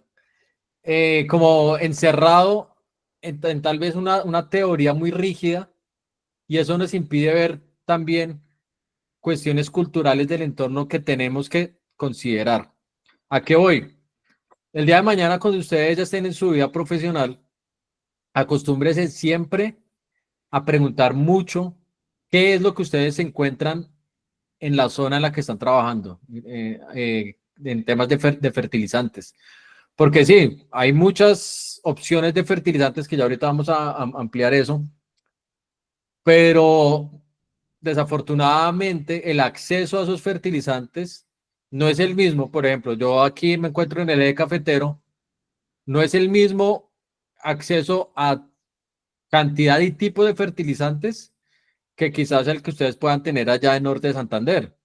como encerrado en tal vez una teoría muy rígida, y eso nos impide ver también cuestiones culturales del entorno que tenemos que considerar. ¿A qué voy? El día de mañana, cuando ustedes ya estén en su vida profesional, acostúmbrense siempre a preguntar mucho qué es lo que ustedes encuentran en la zona en la que están trabajando, en temas de fertilizantes. Porque sí, hay muchas opciones de fertilizantes que ya ahorita vamos a ampliar eso, pero desafortunadamente el acceso a esos fertilizantes no es el mismo. Por ejemplo, yo aquí me encuentro en el eje cafetero, no es el mismo acceso a cantidad y tipo de fertilizantes que quizás el que ustedes puedan tener allá en Norte de Santander.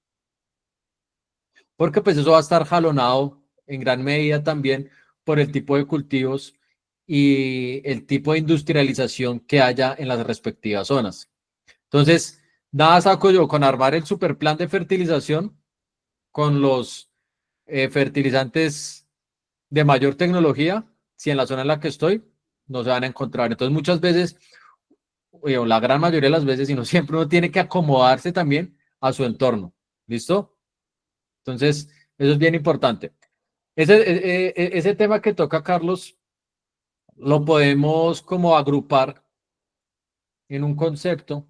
Porque pues eso va a estar jalonado en gran medida también por el tipo de cultivos y el tipo de industrialización que haya en las respectivas zonas. Entonces, nada saco yo con armar el super plan de fertilización con los fertilizantes de mayor tecnología, si en la zona en la que estoy no se van a encontrar. Entonces, muchas veces, o la gran mayoría de las veces, y no siempre, uno tiene que acomodarse también a su entorno. ¿Listo? Entonces, eso es bien importante. Ese tema que toca Carlos lo podemos como agrupar en un concepto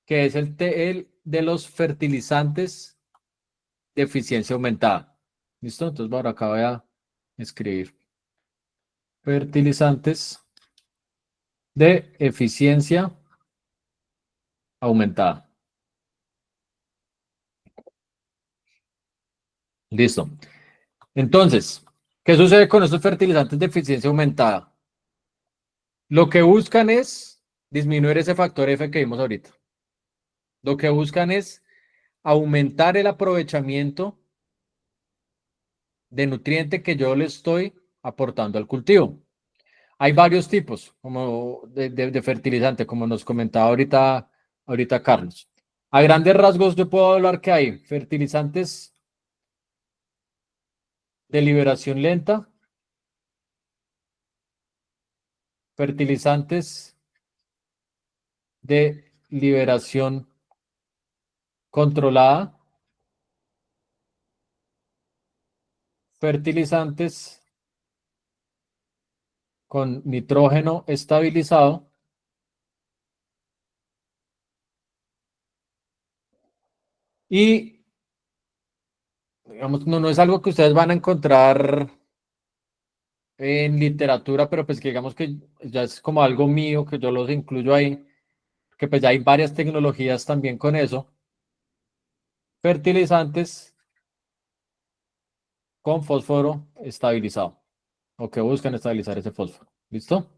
que es el de los fertilizantes de eficiencia aumentada. ¿Listo? Entonces, bueno, acá voy a escribir fertilizantes de eficiencia aumentada. Listo. Entonces, ¿qué sucede con estos fertilizantes de eficiencia aumentada? Lo que buscan es disminuir ese factor F que vimos ahorita. Lo que buscan es aumentar el aprovechamiento de nutriente que yo le estoy aportando al cultivo. Hay varios tipos como de fertilizante, como nos comentaba ahorita Carlos. A grandes rasgos yo puedo hablar que hay fertilizantes de liberación lenta, fertilizantes de liberación controlada, fertilizantes con nitrógeno estabilizado y, digamos, no es algo que ustedes van a encontrar en literatura, pero pues que digamos que ya es como algo mío, que yo los incluyo ahí, que pues ya hay varias tecnologías también con eso. Fertilizantes con fósforo estabilizado, o que buscan estabilizar ese fósforo. ¿Listo?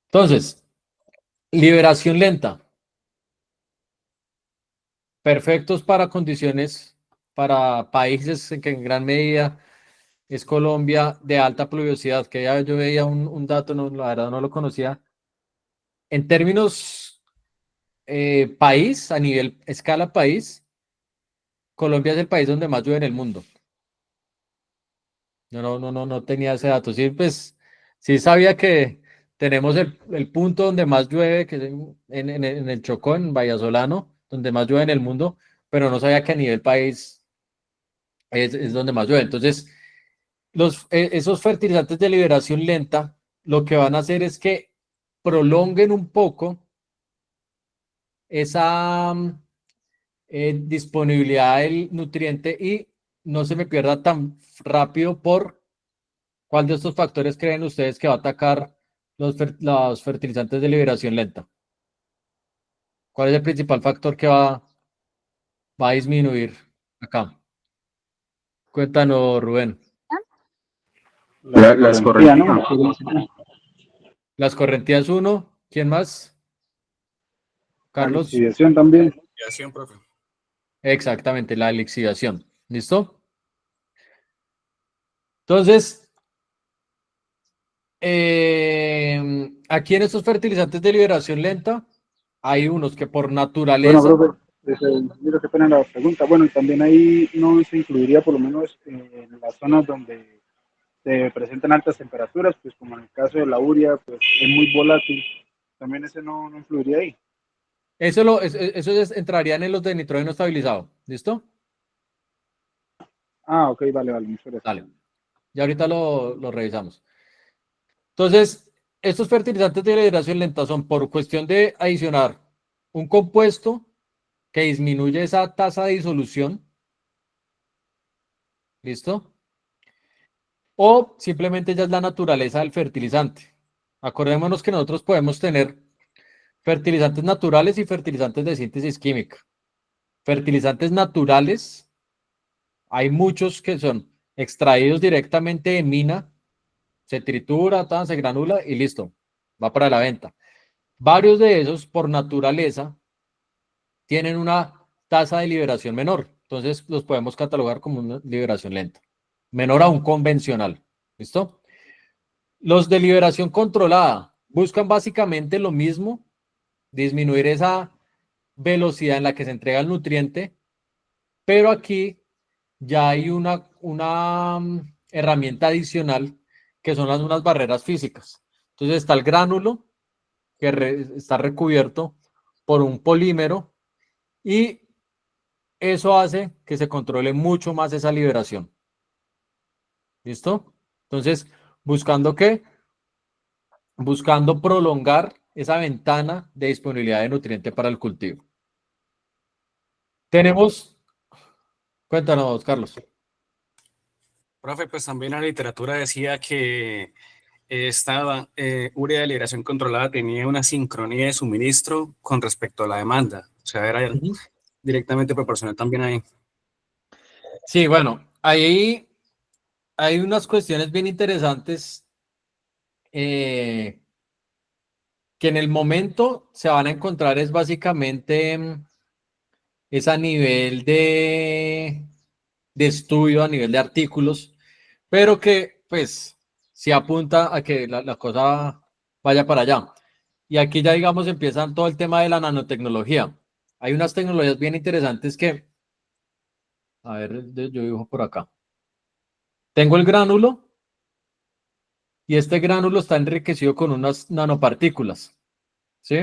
Entonces, liberación lenta. Perfectos para condiciones, para países en que en gran medida es Colombia de alta pluviosidad, que ya yo veía un dato, no, la verdad no lo conocía. En términos país, a nivel escala país, Colombia es el país donde más llueve en el mundo. Yo no tenía ese dato. Sí, pues sí sabía que tenemos el punto donde más llueve, que es en el Chocó, en Vallasolano, donde más llueve en el mundo, pero no sabía que a nivel país es donde más llueve. Entonces, esos fertilizantes de liberación lenta lo que van a hacer es que prolonguen un poco esa disponibilidad del nutriente y no se me pierda tan rápido. ¿Por cuál de estos factores creen ustedes que va a atacar los fertilizantes de liberación lenta? ¿Cuál es el principal factor que va a disminuir acá? Cuéntanos, Rubén. Las correntías. Las correntías 1. ¿Quién más? Carlos. Lixiviación también. Lixiviación, profe. Exactamente, la lixiviación. ¿Listo? Entonces, aquí en estos fertilizantes de liberación lenta, hay unos que por naturaleza... Bueno, profe, mira qué pena la pregunta. Bueno, y también ahí no se incluiría, por lo menos en las zonas donde se presentan altas temperaturas, pues como en el caso de la urea, pues es muy volátil. También ese no influiría ahí. Eso entrarían en los de nitrógeno estabilizado. ¿Listo? Ah, ok, vale, muchas gracias. Dale. Ya ahorita lo revisamos. Entonces, estos fertilizantes de liberación lenta son por cuestión de adicionar un compuesto que disminuye esa tasa de disolución. ¿Listo? O simplemente ya es la naturaleza del fertilizante. Acordémonos que nosotros podemos tener fertilizantes naturales y fertilizantes de síntesis química. Fertilizantes naturales, hay muchos que son extraídos directamente de mina, se tritura, se granula y listo, va para la venta. Varios de esos, por naturaleza, tienen una tasa de liberación menor. Entonces, los podemos catalogar como una liberación lenta. Menor a un convencional. ¿Listo? Los de liberación controlada buscan básicamente lo mismo, disminuir esa velocidad en la que se entrega el nutriente, pero aquí ya hay una herramienta adicional que son unas barreras físicas. Entonces está el gránulo que está recubierto por un polímero y eso hace que se controle mucho más esa liberación. ¿Listo? Entonces, ¿buscando qué? Buscando prolongar esa ventana de disponibilidad de nutriente para el cultivo. Tenemos, cuéntanos, Carlos. Profe, pues también la literatura decía que esta urea de liberación controlada tenía una sincronía de suministro con respecto a la demanda. O sea, era directamente proporcional también ahí. Sí, bueno, ahí hay unas cuestiones bien interesantes que en el momento se van a encontrar es básicamente es a nivel de estudio, a nivel de artículos, pero que pues sí apunta a que la cosa vaya para allá. Y aquí ya digamos empiezan todo el tema de la nanotecnología. Hay unas tecnologías bien interesantes que, a ver, yo dibujo por acá. Tengo el gránulo y este gránulo está enriquecido con unas nanopartículas, ¿sí?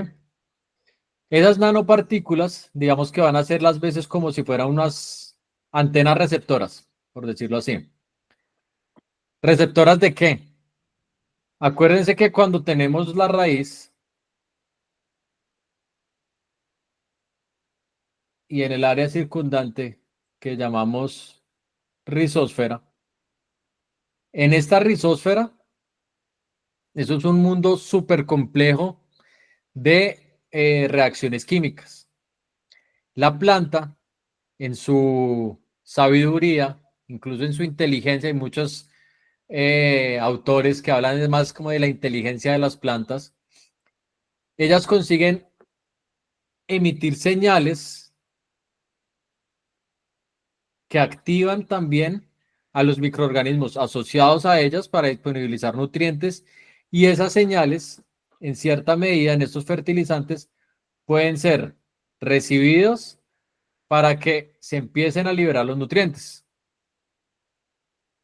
Esas nanopartículas, digamos que van a ser las veces como si fueran unas antenas receptoras, por decirlo así. ¿Receptoras de qué? Acuérdense que cuando tenemos la raíz y en el área circundante que llamamos rizósfera, en esta rizósfera, eso es un mundo súper complejo de reacciones químicas. La planta, en su sabiduría, incluso en su inteligencia, hay muchos autores que hablan más como de la inteligencia de las plantas, ellas consiguen emitir señales que activan también a los microorganismos asociados a ellas para disponibilizar nutrientes, y esas señales, en cierta medida, en estos fertilizantes, pueden ser recibidos para que se empiecen a liberar los nutrientes.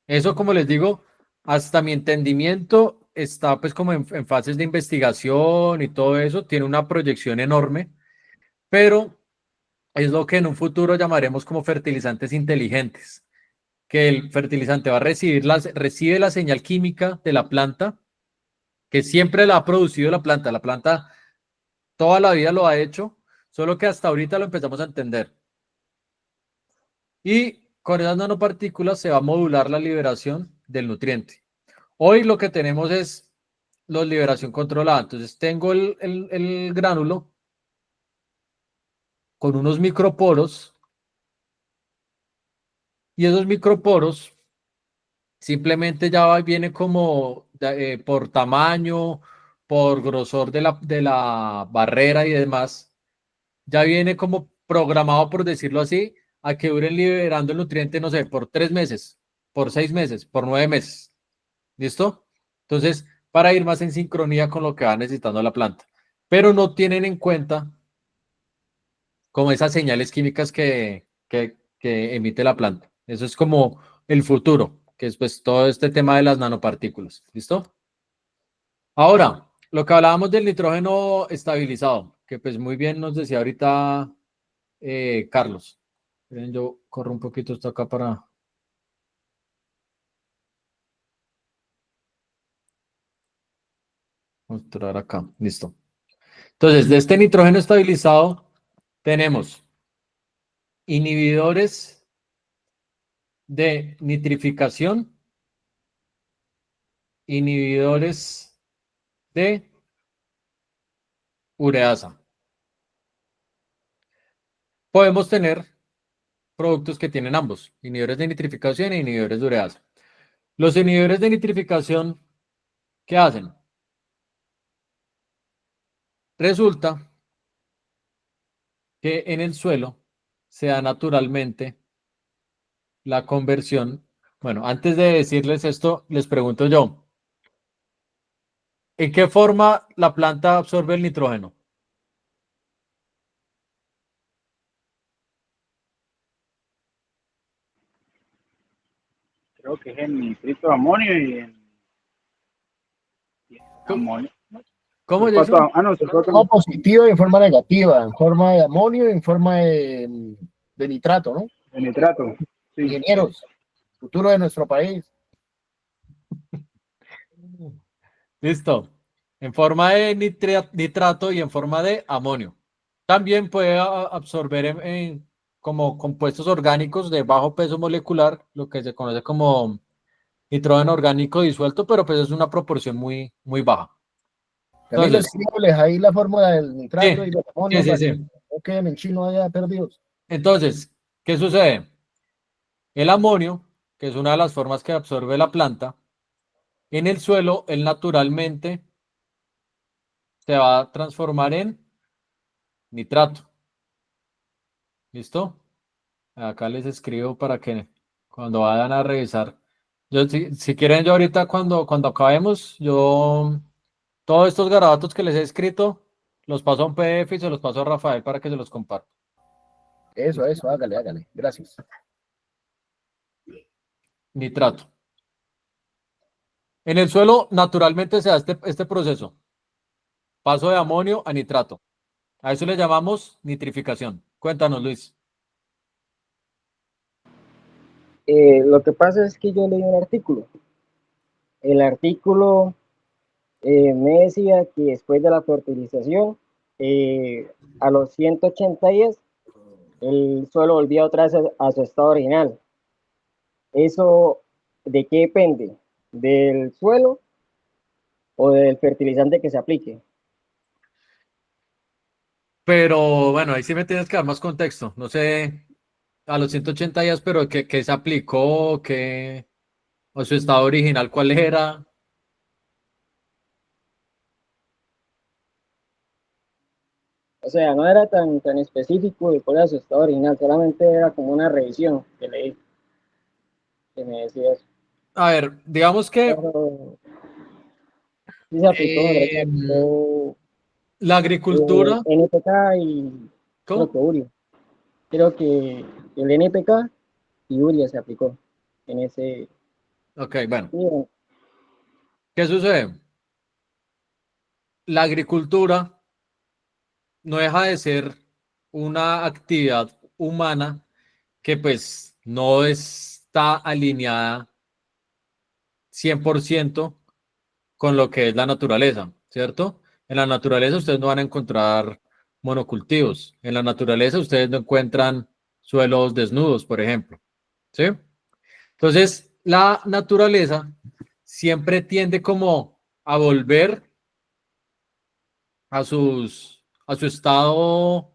Eso, como les digo, hasta mi entendimiento está pues como en fases de investigación y todo eso, tiene una proyección enorme, pero es lo que en un futuro llamaremos como fertilizantes inteligentes, que el fertilizante va a recibe la señal química de la planta, que siempre la ha producido la planta toda la vida lo ha hecho, solo que hasta ahorita lo empezamos a entender. Y con esas nanopartículas se va a modular la liberación del nutriente. Hoy lo que tenemos es la liberación controlada. Entonces tengo el gránulo con unos microporos, y esos microporos simplemente ya viene como por tamaño, por grosor de la barrera y demás, ya viene como programado, por decirlo así, a que duren liberando el nutriente, no sé, por 3 meses, por 6 meses, por 9 meses. ¿Listo? Entonces, para ir más en sincronía con lo que va necesitando la planta. Pero no tienen en cuenta como esas señales químicas que emite la planta. Eso es como el futuro, que es pues todo este tema de las nanopartículas. ¿Listo? Ahora, lo que hablábamos del nitrógeno estabilizado, que pues muy bien nos decía ahorita Carlos. Miren, yo corro un poquito esto acá para mostrar acá. Listo. Entonces, de este nitrógeno estabilizado tenemos inhibidores de nitrificación, inhibidores de ureasa. Podemos tener productos que tienen ambos, inhibidores de nitrificación e inhibidores de ureasa. Los inhibidores de nitrificación, ¿qué hacen? Resulta que en el suelo se da naturalmente la conversión. Bueno, antes de decirles esto, les pregunto yo, ¿en qué forma la planta absorbe el nitrógeno? Creo que es en nitrito de amonio y en amonio. ¿Cómo, Sulfato- Jason? no, sulfato En forma positiva y en forma negativa, en forma de amonio y en forma de nitrato, ¿no? de nitrato. Sí. Ingenieros, futuro de nuestro país. Listo. En forma de nitrato y en forma de amonio. También puede absorber como compuestos orgánicos de bajo peso molecular, lo que se conoce como nitrógeno orgánico disuelto, pero pues es una proporción muy, muy baja. Camilo, Entonces, escríbeles ahí la fórmula del nitrato sí, y del amonio sí, para sí, que sí. no queden en chino allá perdidos. Entonces, ¿qué sucede? El amonio, que es una de las formas que absorbe la planta, en el suelo, él naturalmente se va a transformar en nitrato. ¿Listo? Acá les escribo para que cuando vayan a revisar. Yo, si quieren, yo ahorita cuando acabemos, yo todos estos garabatos que les he escrito, los paso a un PDF y se los paso a Rafael para que se los comparta. Eso, hágale. Gracias. Nitrato. En el suelo naturalmente se da este proceso. Paso de amonio a nitrato. A eso le llamamos nitrificación. Cuéntanos, Luis. Lo que pasa es que yo leí un artículo. El artículo me decía que después de la fertilización, a los 180 días, el suelo volvía otra vez a su estado original. ¿Eso de qué depende? ¿Del suelo o del fertilizante que se aplique? Pero bueno, ahí sí me tienes que dar más contexto. No sé, a los 180 días, pero ¿qué se aplicó? ¿O su estado original cuál era? O sea, no era tan específico de cuál era su estado original, solamente era como una revisión que leí, que me decía eso. A ver, digamos que Pero sí se aplicó, me parece que se aplicó la agricultura. NPK y creo ¿Cómo? que Uria. Creo que el NPK y Uria se aplicó en ese. Ok, bueno. Sí, ¿Qué sucede? La agricultura no deja de ser una actividad humana que pues no está alineada 100% con lo que es la naturaleza, ¿cierto? En la naturaleza ustedes no van a encontrar monocultivos. En la naturaleza ustedes no encuentran suelos desnudos, por ejemplo, ¿sí? Entonces, la naturaleza siempre tiende como a volver a su estado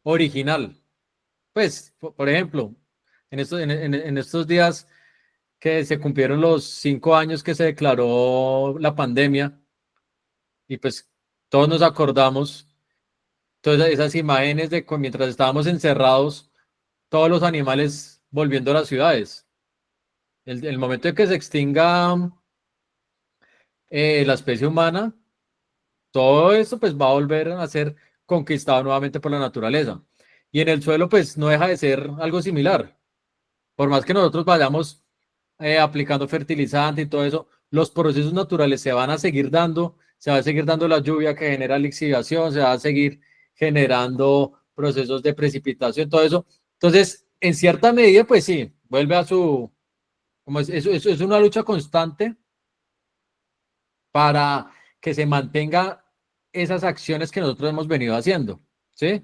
original. Pues, por ejemplo, en estos días que se cumplieron los 5 años que se declaró la pandemia, y pues todos nos acordamos todas esas imágenes de mientras estábamos encerrados, todos los animales volviendo a las ciudades. El momento de que se extinga la especie humana, todo eso pues va a volver a ser conquistado nuevamente por la naturaleza. Y en el suelo pues no deja de ser algo similar. Por más que nosotros vayamos aplicando fertilizante y todo eso, los procesos naturales se van a seguir dando, se va a seguir dando la lluvia que genera lixiviación, se va a seguir generando procesos de precipitación, todo eso. Entonces, en cierta medida, pues sí, vuelve a su, como es una lucha constante para que se mantenga esas acciones que nosotros hemos venido haciendo, ¿sí?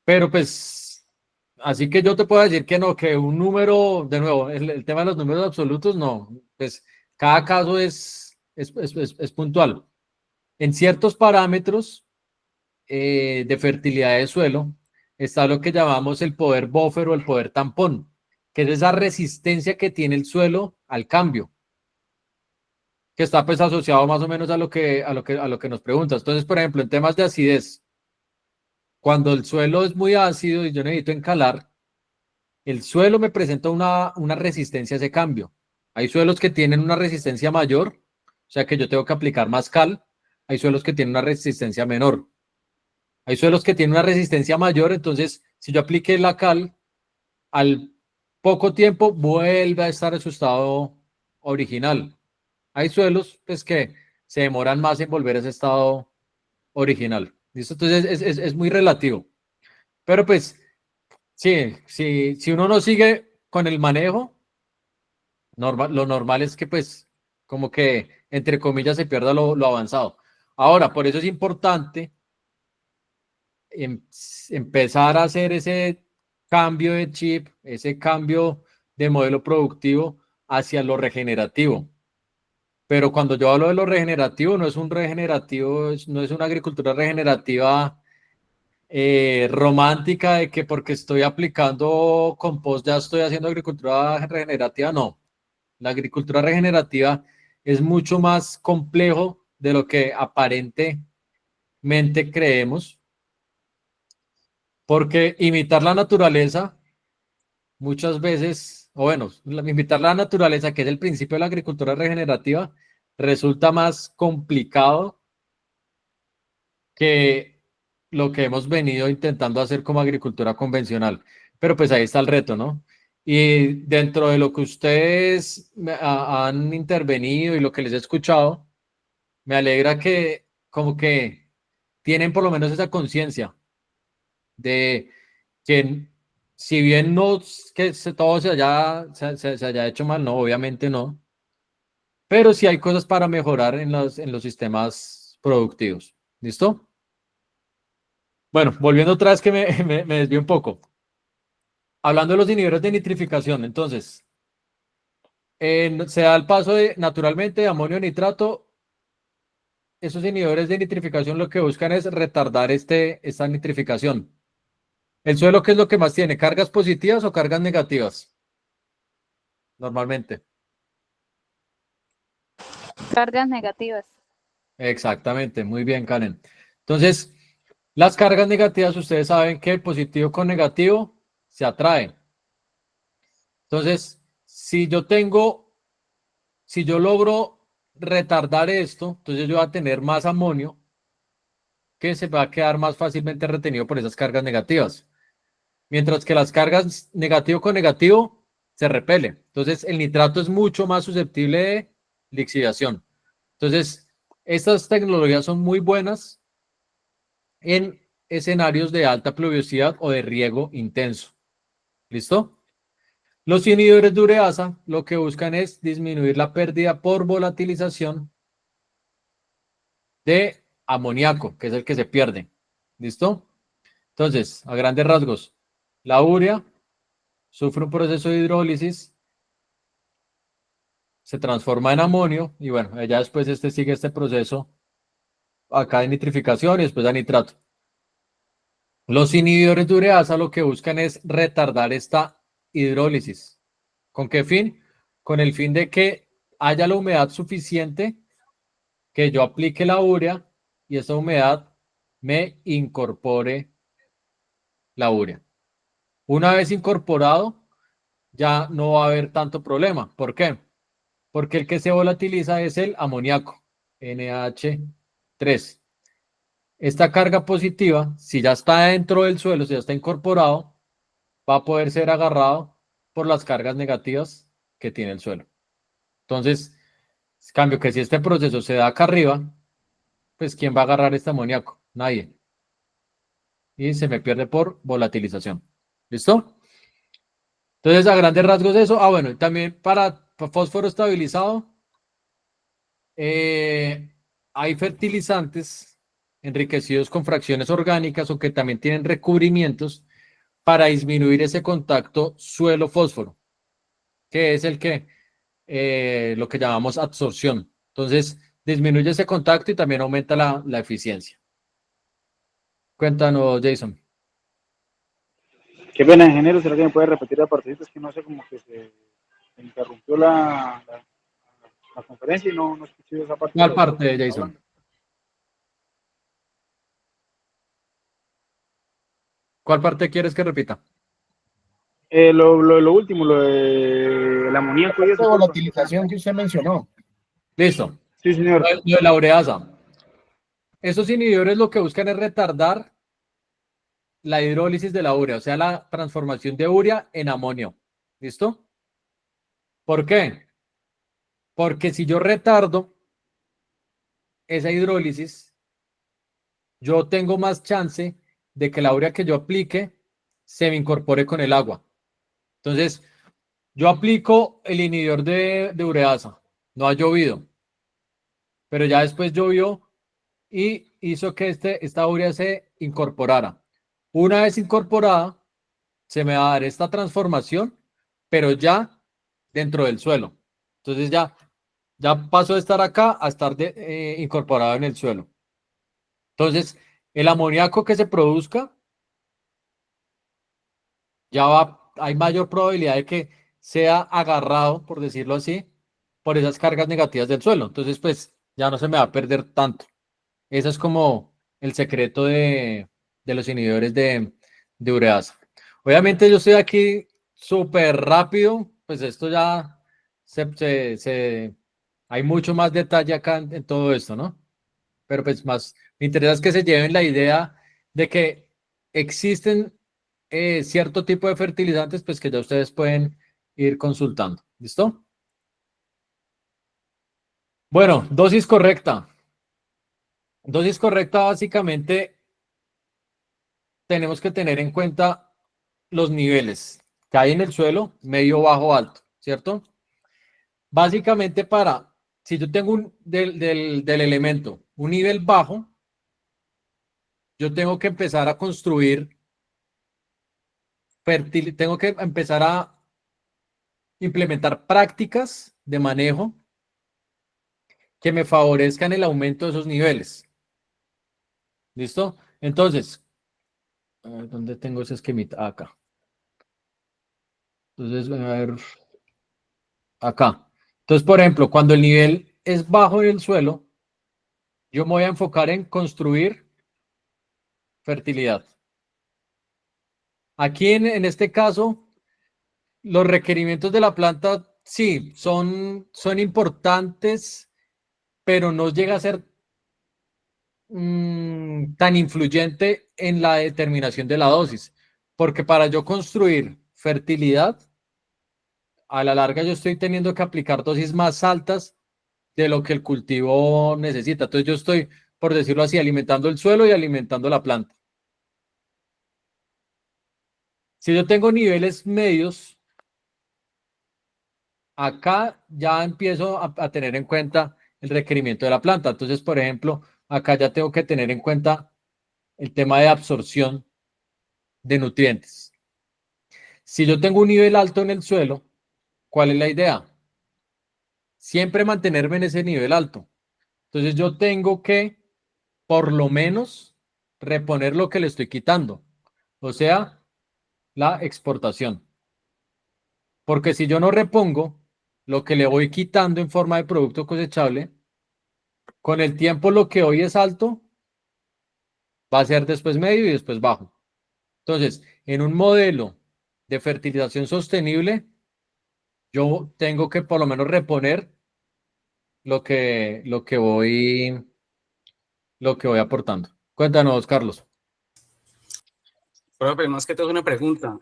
Pero pues, así que yo te puedo decir que no, que un número, de nuevo, el tema de los números absolutos, no, pues cada caso es puntual. En ciertos parámetros de fertilidad de suelo está lo que llamamos el poder buffer o el poder tampón, que es esa resistencia que tiene el suelo al cambio, que está pues asociado más o menos a lo que nos preguntas. Entonces, por ejemplo, en temas de acidez, cuando el suelo es muy ácido y yo necesito encalar, el suelo me presenta una resistencia a ese cambio. Hay suelos que tienen una resistencia mayor, o sea que yo tengo que aplicar más cal. Hay suelos que tienen una resistencia menor. Hay suelos que tienen una resistencia mayor, entonces si yo apliqué la cal, al poco tiempo vuelve a estar en su estado original. Hay suelos pues, que se demoran más en volver a ese estado original. ¿Listo? Entonces es muy relativo. Pero pues, sí, si uno no sigue con el manejo, lo normal es que pues, como que, entre comillas, se pierda lo avanzado. Ahora, por eso es importante empezar a hacer ese cambio de chip, ese cambio de modelo productivo hacia lo regenerativo. Pero cuando yo hablo de lo regenerativo, no es un regenerativo, no es una agricultura regenerativa romántica de que porque estoy aplicando compost ya estoy haciendo agricultura regenerativa. No, la agricultura regenerativa es mucho más complejo de lo que aparentemente creemos, porque imitar la naturaleza muchas veces, o bueno, imitar la naturaleza, que es el principio de la agricultura regenerativa, resulta más complicado que lo que hemos venido intentando hacer como agricultura convencional. Pero pues ahí está el reto, ¿no? Y dentro de lo que ustedes han intervenido y lo que les he escuchado, me alegra que como que tienen por lo menos esa conciencia de que si bien no es que todo se haya hecho mal, no, obviamente no, pero sí hay cosas para mejorar en los sistemas productivos. ¿Listo? Bueno, volviendo otra vez que me desvío un poco. Hablando de los inhibidores de nitrificación, entonces, se da el paso naturalmente de amonio a nitrato. Esos inhibidores de nitrificación lo que buscan es retardar esta nitrificación. ¿El suelo qué es lo que más tiene? ¿Cargas positivas o cargas negativas? Normalmente. Cargas negativas. Exactamente, muy bien, Karen. Entonces, las cargas negativas, ustedes saben que positivo con negativo se atrae. Entonces, si yo logro retardar esto, entonces yo voy a tener más amonio que se va a quedar más fácilmente retenido por esas cargas negativas. Mientras que las cargas negativo con negativo se repelen. Entonces, el nitrato es mucho más susceptible de lixiviación. Entonces, estas tecnologías son muy buenas en escenarios de alta pluviosidad o de riego intenso. ¿Listo? Los inhibidores de ureasa lo que buscan es disminuir la pérdida por volatilización de amoníaco, que es el que se pierde. ¿Listo? Entonces, a grandes rasgos, la urea sufre un proceso de hidrólisis, se transforma en amonio y bueno, ya después sigue este proceso acá de nitrificación y después a nitrato. Los inhibidores de ureasa lo que buscan es retardar esta hidrólisis. ¿Con qué fin? Con el fin de que haya la humedad suficiente, que yo aplique la urea y esa humedad me incorpore la urea. Una vez incorporado, ya no va a haber tanto problema. ¿Por qué? Porque el que se volatiliza es el amoníaco, NH3. Esta carga positiva, si ya está dentro del suelo, si ya está incorporado, va a poder ser agarrado por las cargas negativas que tiene el suelo. Entonces, cambio que si este proceso se da acá arriba, pues ¿quién va a agarrar este amoníaco? Nadie. Y se me pierde por volatilización. ¿Listo? Entonces, a grandes rasgos eso. Ah, bueno, y también para fósforo estabilizado, hay fertilizantes enriquecidos con fracciones orgánicas o que también tienen recubrimientos para disminuir ese contacto suelo-fósforo, que es lo que llamamos absorción. Entonces, disminuye ese contacto y también aumenta la eficiencia. Cuéntanos, Jason. Qué pena, ingeniero, ¿será que me puede repetir la partecita? Es que no sé, como que se interrumpió la conferencia y no escuché esa parte. ¿Cuál parte, Jason? ¿Cuál parte quieres que repita? Lo último, lo del amoníaco y eso. La volatilización que usted mencionó. Listo. Sí, señor. Lo de la ureasa. Esos inhibidores lo que buscan es retardar la hidrólisis de la urea, o sea, la transformación de urea en amonio. ¿Listo? ¿Por qué? Porque si yo retardo esa hidrólisis, yo tengo más chance de que la urea que yo aplique se me incorpore con el agua. Entonces, yo aplico el inhibidor de ureasa, no ha llovido, pero ya después llovió y hizo que esta urea se incorporara. Una vez incorporada, se me va a dar esta transformación, pero ya dentro del suelo. Entonces ya pasó de estar acá a estar incorporado en el suelo. Entonces, el amoníaco que se produzca, hay mayor probabilidad de que sea agarrado, por decirlo así, por esas cargas negativas del suelo. Entonces, pues ya no se me va a perder tanto. Ese es como el secreto de los inhibidores de ureasa. Obviamente yo estoy aquí súper rápido, pues esto ya hay mucho más detalle acá en todo esto, ¿no? Pero pues más, me interesa es que se lleven la idea de que existen cierto tipo de fertilizantes, pues que ya ustedes pueden ir consultando. ¿Listo? Bueno, dosis correcta. Dosis correcta, básicamente, tenemos que tener en cuenta los niveles que hay en el suelo, medio, bajo, alto, ¿cierto? Básicamente si yo tengo del elemento un nivel bajo, yo tengo que empezar a construir, tengo que empezar a implementar prácticas de manejo que me favorezcan el aumento de esos niveles. ¿Listo? Entonces, a ver, ¿dónde tengo ese esquemita? Acá. Entonces, a ver, acá. Entonces, por ejemplo, cuando el nivel es bajo en el suelo, yo me voy a enfocar en construir fertilidad. Aquí en este caso, los requerimientos de la planta, sí, son importantes, pero no llega a ser tan influyente en la determinación de la dosis, porque para yo construir fertilidad, a la larga yo estoy teniendo que aplicar dosis más altas de lo que el cultivo necesita. Entonces yo estoy, por decirlo así, alimentando el suelo y alimentando la planta. Si yo tengo niveles medios, acá ya empiezo a tener en cuenta el requerimiento de la planta. Entonces, por ejemplo, acá ya tengo que tener en cuenta el tema de absorción de nutrientes. Si yo tengo un nivel alto en el suelo, ¿cuál es la idea? Siempre mantenerme en ese nivel alto. Entonces yo tengo que, por lo menos, reponer lo que le estoy quitando. O sea, la exportación. Porque si yo no repongo lo que le voy quitando en forma de producto cosechable, con el tiempo lo que hoy es alto va a ser después medio y después bajo. Entonces, en un modelo de fertilización sostenible, yo tengo que por lo menos reponer lo que voy aportando. Cuéntanos, Carlos. Profe, más que todo una pregunta,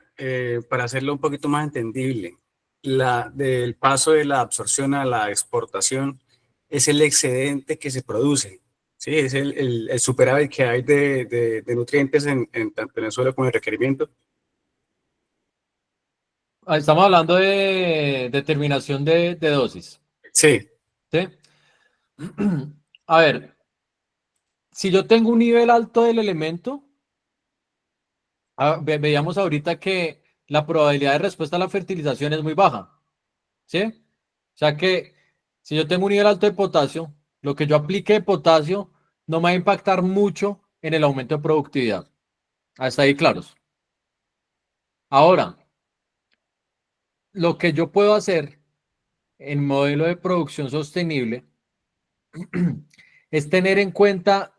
para hacerlo un poquito más entendible. Del paso de la absorción a la exportación es el excedente que se produce, ¿sí? Es el superávit que hay de nutrientes tanto en el suelo como en el requerimiento. Estamos hablando de determinación de dosis. Sí. ¿Sí? A ver, si yo tengo un nivel alto del elemento, veíamos ahorita que la probabilidad de respuesta a la fertilización es muy baja. ¿Sí? O sea que si yo tengo un nivel alto de potasio, lo que yo aplique de potasio no me va a impactar mucho en el aumento de productividad. Hasta ahí claros. Ahora, lo que yo puedo hacer en modelo de producción sostenible es tener en cuenta,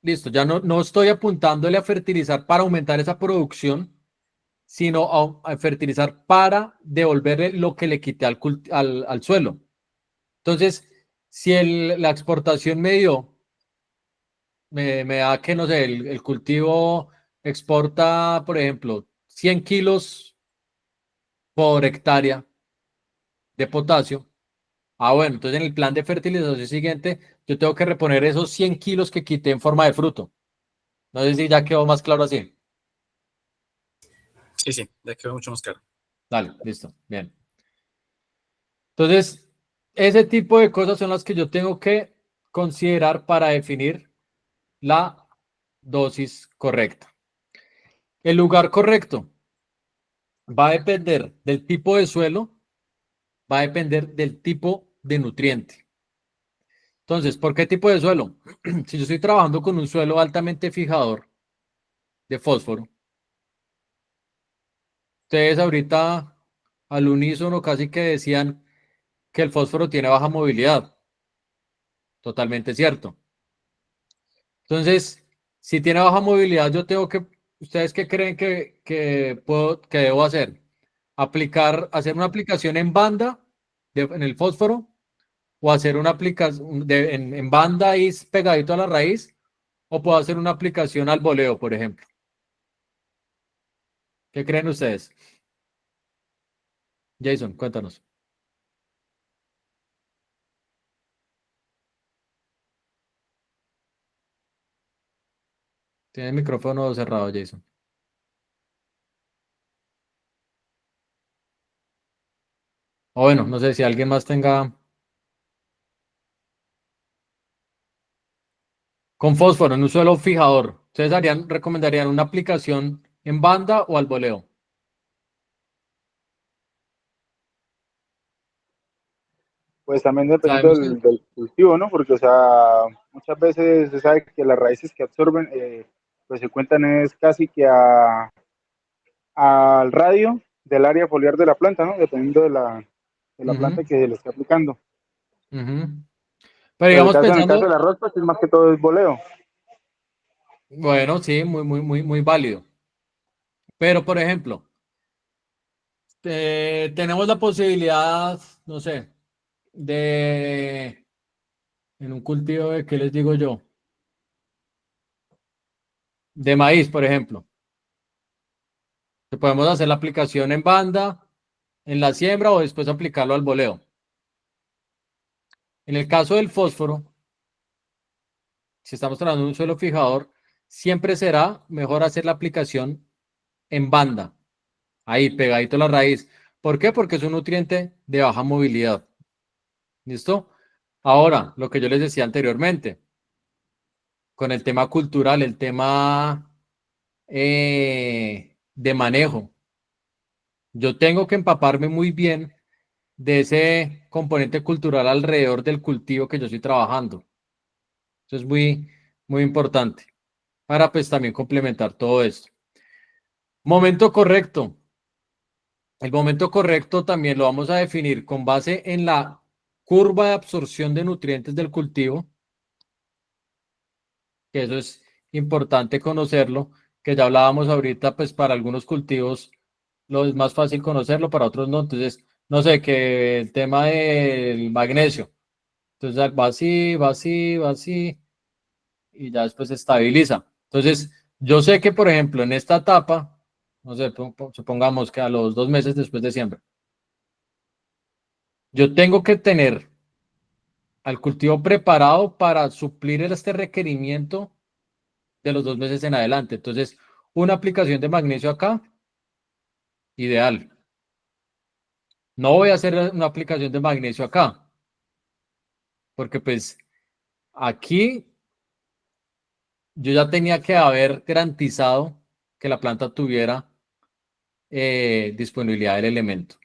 listo, ya no estoy apuntándole a fertilizar para aumentar esa producción, sino a fertilizar para devolverle lo que le quité al suelo. Entonces, si la exportación me da que, no sé, el cultivo exporta, por ejemplo, 100 kilos por hectárea de potasio. Bueno, entonces en el plan de fertilización siguiente, yo tengo que reponer esos 100 kilos que quité en forma de fruto. No sé si ya quedó más claro así. Sí, ya quedó mucho más claro. Dale, listo, bien. Entonces, ese tipo de cosas son las que yo tengo que considerar para definir la dosis correcta. El lugar correcto va a depender del tipo de suelo, va a depender del tipo de nutriente. Entonces, ¿por qué tipo de suelo? Si yo estoy trabajando con un suelo altamente fijador de fósforo, ustedes ahorita al unísono casi que decían que el fósforo tiene baja movilidad. Totalmente cierto. Entonces, si tiene baja movilidad, yo tengo que, ¿ustedes qué creen que debo hacer? Hacer una aplicación en banda en el fósforo o hacer una aplicación en banda y pegadito a la raíz, o puedo hacer una aplicación al boleo, por ejemplo. ¿Qué creen ustedes? Jason, cuéntanos. Tiene el micrófono cerrado, Jason. O bueno, no sé si alguien más tenga... Con fósforo en un suelo fijador, ¿ustedes recomendarían una aplicación en banda o al voleo? Pues también dependiendo Sabemos que... del cultivo, ¿no? Porque, o sea, muchas veces se sabe que las raíces que absorben, pues se cuentan es casi que al radio del área foliar de la planta, ¿no? Dependiendo de la Ujú, planta que le esté aplicando. ujú. Pero Pero digamos en el caso pensando, del arroz, pues es más que todo es voleo. bueno, sí, muy válido. Pero, por ejemplo, tenemos la posibilidad, no sé, de, en un cultivo de, ¿qué les digo yo? De maíz, por ejemplo. Que podemos hacer la aplicación en banda, en la siembra o después aplicarlo al boleo. En el caso del fósforo, si estamos trabajando en un suelo fijador, siempre será mejor hacer la aplicación en banda, ahí pegadito a la raíz. ¿Por qué? Porque es un nutriente de baja movilidad. ¿Listo? Ahora, lo que yo les decía anteriormente, con el tema cultural, el tema de manejo, yo tengo que empaparme muy bien de ese componente cultural alrededor del cultivo que yo estoy trabajando. Eso es muy importante para pues también complementar todo esto. Momento correcto. El momento correcto también lo vamos a definir con base en la curva de absorción de nutrientes del cultivo, que eso es importante conocerlo, que ya hablábamos ahorita, pues para algunos cultivos lo es más fácil conocerlo, para otros no. Entonces, no sé, que el tema del magnesio. Entonces va así, y ya después se estabiliza. Entonces, yo sé que, por ejemplo, en esta etapa, no sé, supongamos que a los 2 meses después de siembra, yo tengo que tener al cultivo preparado para suplir este requerimiento de los 2 meses en adelante. Entonces, una aplicación de magnesio acá, ideal. No voy a hacer una aplicación de magnesio acá, porque pues aquí yo ya tenía que haber garantizado que la planta tuviera disponibilidad del elemento.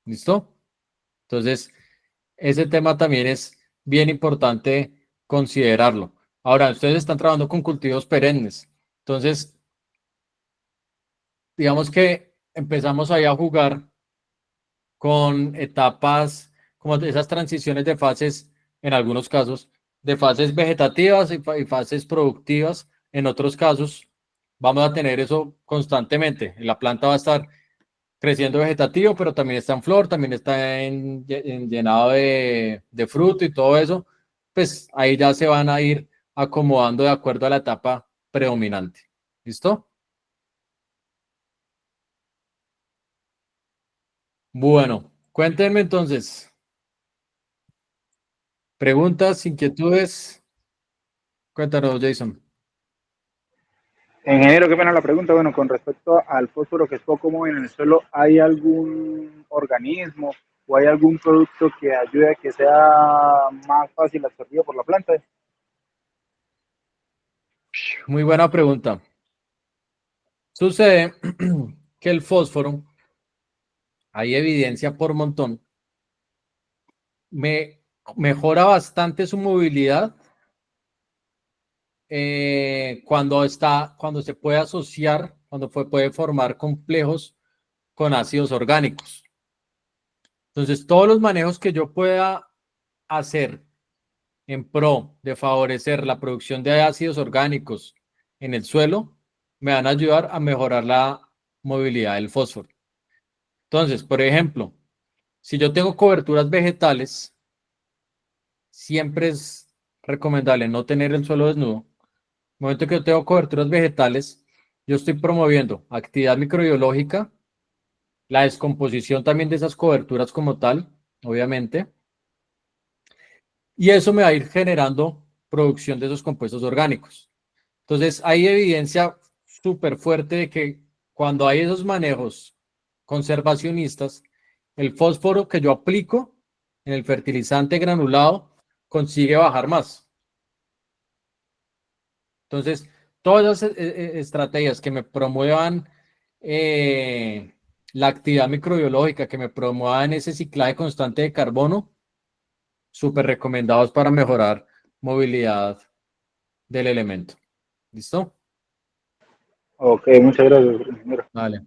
¿Listo? Entonces, ese tema también es bien importante considerarlo. Ahora, ustedes están trabajando con cultivos perennes. Entonces, digamos que empezamos ahí a jugar con etapas, como esas transiciones de fases, en algunos casos, de fases vegetativas y fases productivas. En otros casos, vamos a tener eso constantemente. La planta va a estar creciendo vegetativo, pero también está en flor, también está en llenado de fruto y todo eso. Pues ahí ya se van a ir acomodando de acuerdo a la etapa predominante. ¿Listo? Bueno, cuéntenme entonces. Preguntas, inquietudes. Cuéntanos, Jason. Ingeniero, qué pena la pregunta. Bueno, con respecto al fósforo que es poco móvil en el suelo, ¿hay algún organismo o hay algún producto que ayude a que sea más fácil absorbido por la planta? Muy buena pregunta. Sucede que el fósforo, hay evidencia por montón, me mejora bastante su movilidad cuando se puede asociar, puede formar complejos con ácidos orgánicos. Entonces, todos los manejos que yo pueda hacer en pro de favorecer la producción de ácidos orgánicos en el suelo me van a ayudar a mejorar la movilidad del fósforo. Entonces, por ejemplo, si yo tengo coberturas vegetales, siempre es recomendable no tener el suelo desnudo. En el momento que yo tengo coberturas vegetales, yo estoy promoviendo actividad microbiológica, la descomposición también de esas coberturas como tal, obviamente, y eso me va a ir generando producción de esos compuestos orgánicos. Entonces, hay evidencia súper fuerte de que cuando hay esos manejos conservacionistas, el fósforo que yo aplico en el fertilizante granulado consigue bajar más. Entonces, todas las estrategias que me promuevan la actividad microbiológica, que me promuevan ese ciclaje constante de carbono, súper recomendados para mejorar movilidad del elemento. ¿Listo? Ok, muchas gracias, ingeniero. Vale.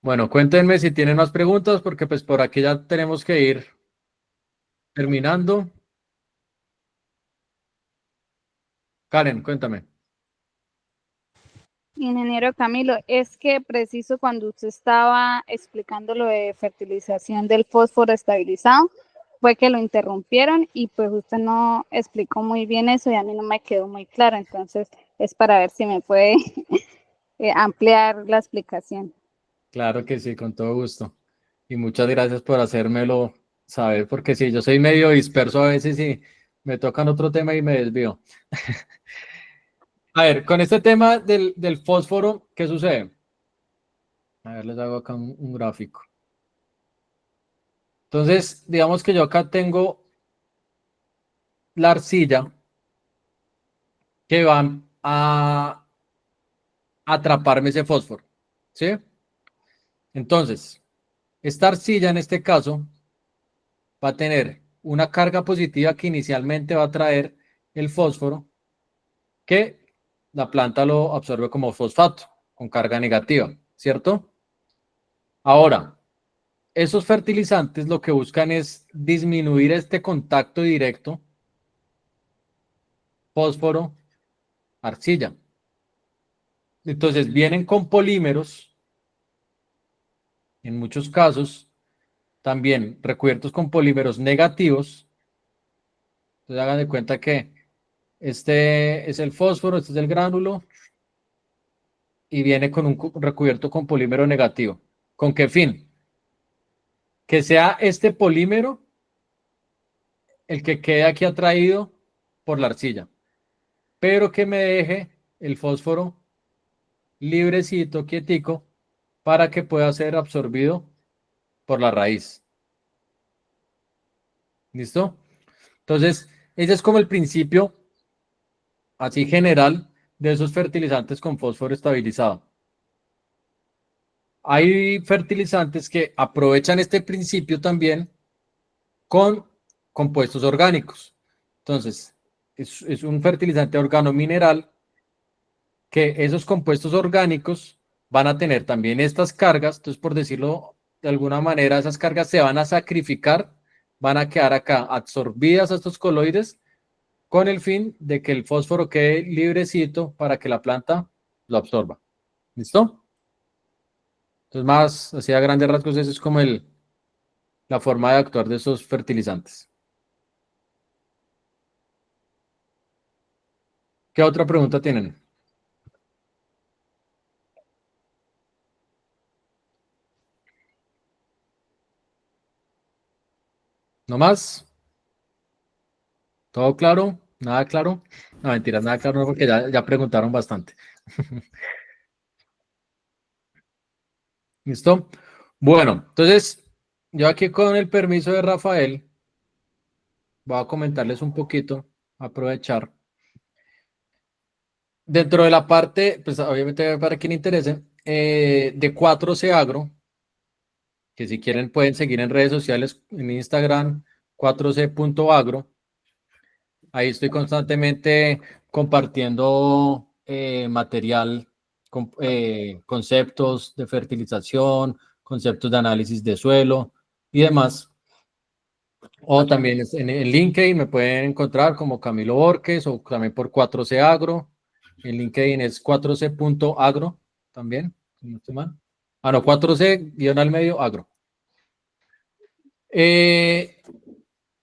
Bueno, cuéntenme si tienen más preguntas, porque pues por aquí ya tenemos que ir terminando. Karen, cuéntame. Ingeniero Camilo, es que preciso cuando usted estaba explicando lo de fertilización del fósforo estabilizado, fue que lo interrumpieron y pues usted no explicó muy bien eso y a mí no me quedó muy claro, entonces es para ver si me puede ampliar la explicación. Claro que sí, con todo gusto. Y muchas gracias por hacérmelo saber, porque sí, yo soy medio disperso a veces y me tocan otro tema y me desvío. A ver, con este tema del fósforo, ¿qué sucede? A ver, les hago acá un gráfico. Entonces, digamos que yo acá tengo la arcilla que va a atraparme ese fósforo, ¿sí? Entonces, esta arcilla en este caso va a tener una carga positiva que inicialmente va a traer el fósforo, que la planta lo absorbe como fosfato, con carga negativa, ¿cierto? Ahora, esos fertilizantes lo que buscan es disminuir este contacto directo fósforo-arcilla. Entonces vienen con polímeros, en muchos casos, también recubiertos con polímeros negativos. Entonces hagan de cuenta que este es el fósforo, este es el gránulo, y viene con un recubierto con polímero negativo. ¿Con qué fin? Que sea este polímero el que quede aquí atraído por la arcilla, pero que me deje el fósforo librecito, quietico, para que pueda ser absorbido por la raíz. ¿Listo? Entonces, ese es como el principio así general de esos fertilizantes con fósforo estabilizado. Hay fertilizantes que aprovechan este principio también con compuestos orgánicos. Entonces, es un fertilizante organomineral que esos compuestos orgánicos van a tener también estas cargas. Entonces, por decirlo de alguna manera, esas cargas se van a sacrificar, van a quedar acá absorbidas a estos coloides con el fin de que el fósforo quede librecito para que la planta lo absorba. ¿Listo? Entonces, más así a grandes rasgos, eso es como la forma de actuar de esos fertilizantes. ¿Qué otra pregunta tienen? ¿No más? ¿Todo claro? ¿Nada claro? No, mentiras, nada claro, no, porque ya preguntaron bastante. ¿Listo? Bueno, entonces, yo aquí con el permiso de Rafael, voy a comentarles un poquito, aprovechar. Dentro de la parte, pues obviamente para quien interese, de 4C Agro, que si quieren pueden seguir en redes sociales, en Instagram, 4C.agro. Ahí estoy constantemente compartiendo material, conceptos de fertilización, conceptos de análisis de suelo y demás. O también en LinkedIn me pueden encontrar como Camilo Borges o también por 4C Agro. En LinkedIn es 4C.agro también. No estoy mal. Ah, no, 4C-al-medio agro.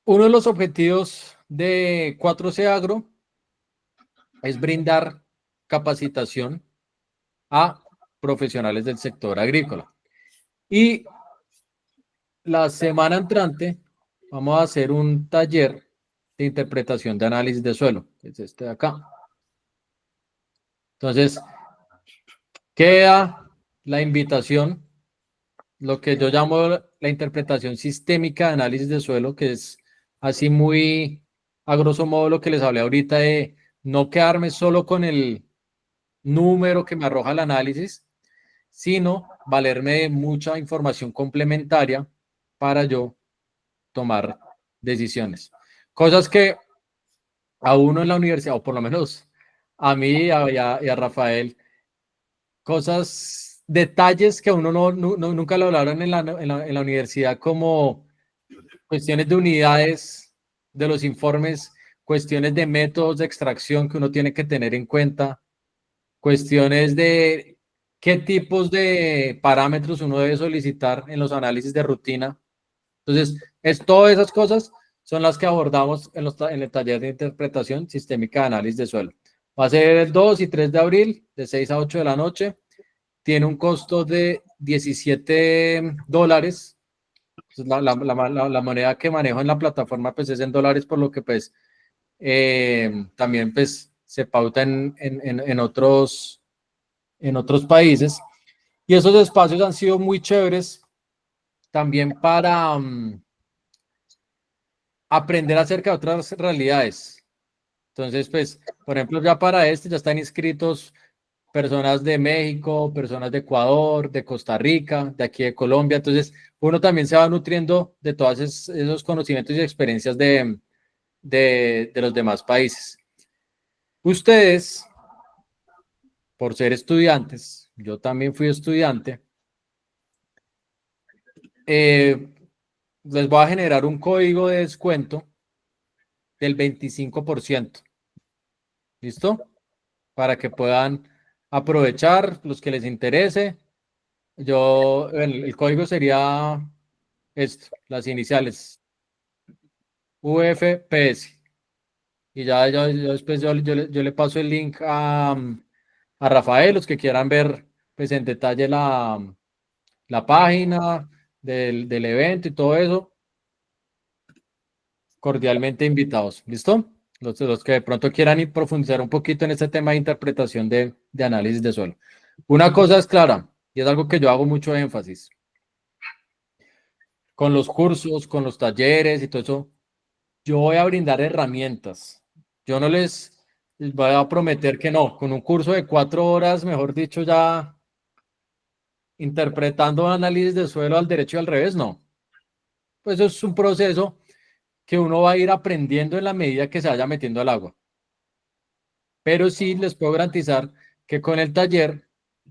Uno de los objetivos de 4C Agro es brindar capacitación a profesionales del sector agrícola. Y la semana entrante vamos a hacer un taller de interpretación de análisis de suelo, que es este de acá. Entonces, queda la invitación, lo que yo llamo la interpretación sistémica de análisis de suelo, que es así muy a grosso modo lo que les hablé ahorita de no quedarme solo con el número que me arroja el análisis, sino valerme de mucha información complementaria para yo tomar decisiones. Cosas que a uno en la universidad, o por lo menos a mí y a Rafael, cosas, detalles que a uno nunca lo hablaron en la universidad, como cuestiones de unidades de los informes, cuestiones de métodos de extracción que uno tiene que tener en cuenta, cuestiones de qué tipos de parámetros uno debe solicitar en los análisis de rutina. Entonces, todas esas cosas son las que abordamos en el taller de interpretación sistémica de análisis de suelo. Va a ser el 2 y 3 de abril, de 6 a 8 de la noche. Tiene un costo de $17. Pues la moneda que manejo en la plataforma pues es en dólares, por lo que pues también pues se pauta en otros países. Y esos espacios han sido muy chéveres también para aprender acerca de otras realidades. Entonces, pues, por ejemplo, ya para ya están inscritos personas de México, personas de Ecuador, de Costa Rica, de aquí de Colombia. Entonces, uno también se va nutriendo de todos esos conocimientos y experiencias de los demás países. Ustedes, por ser estudiantes, yo también fui estudiante, les voy a generar un código de descuento del 25%. ¿Listo? Para que puedan aprovechar los que les interese. El código sería las iniciales UFPS. Y ya después yo le paso el link a Rafael, los que quieran ver pues en detalle la página del evento y todo eso. Cordialmente invitados. ¿Listo? Los que de pronto quieran ir profundizar un poquito en este tema de interpretación de análisis de suelo. Una cosa es clara, y es algo que yo hago mucho énfasis. Con los cursos, con los talleres y todo eso, yo voy a brindar herramientas. Yo no les voy a prometer que no. Con un curso de 4 horas, mejor dicho, ya interpretando análisis de suelo al derecho y al revés, no. Pues eso es un proceso que uno va a ir aprendiendo en la medida que se vaya metiendo al agua. Pero sí les puedo garantizar que con el taller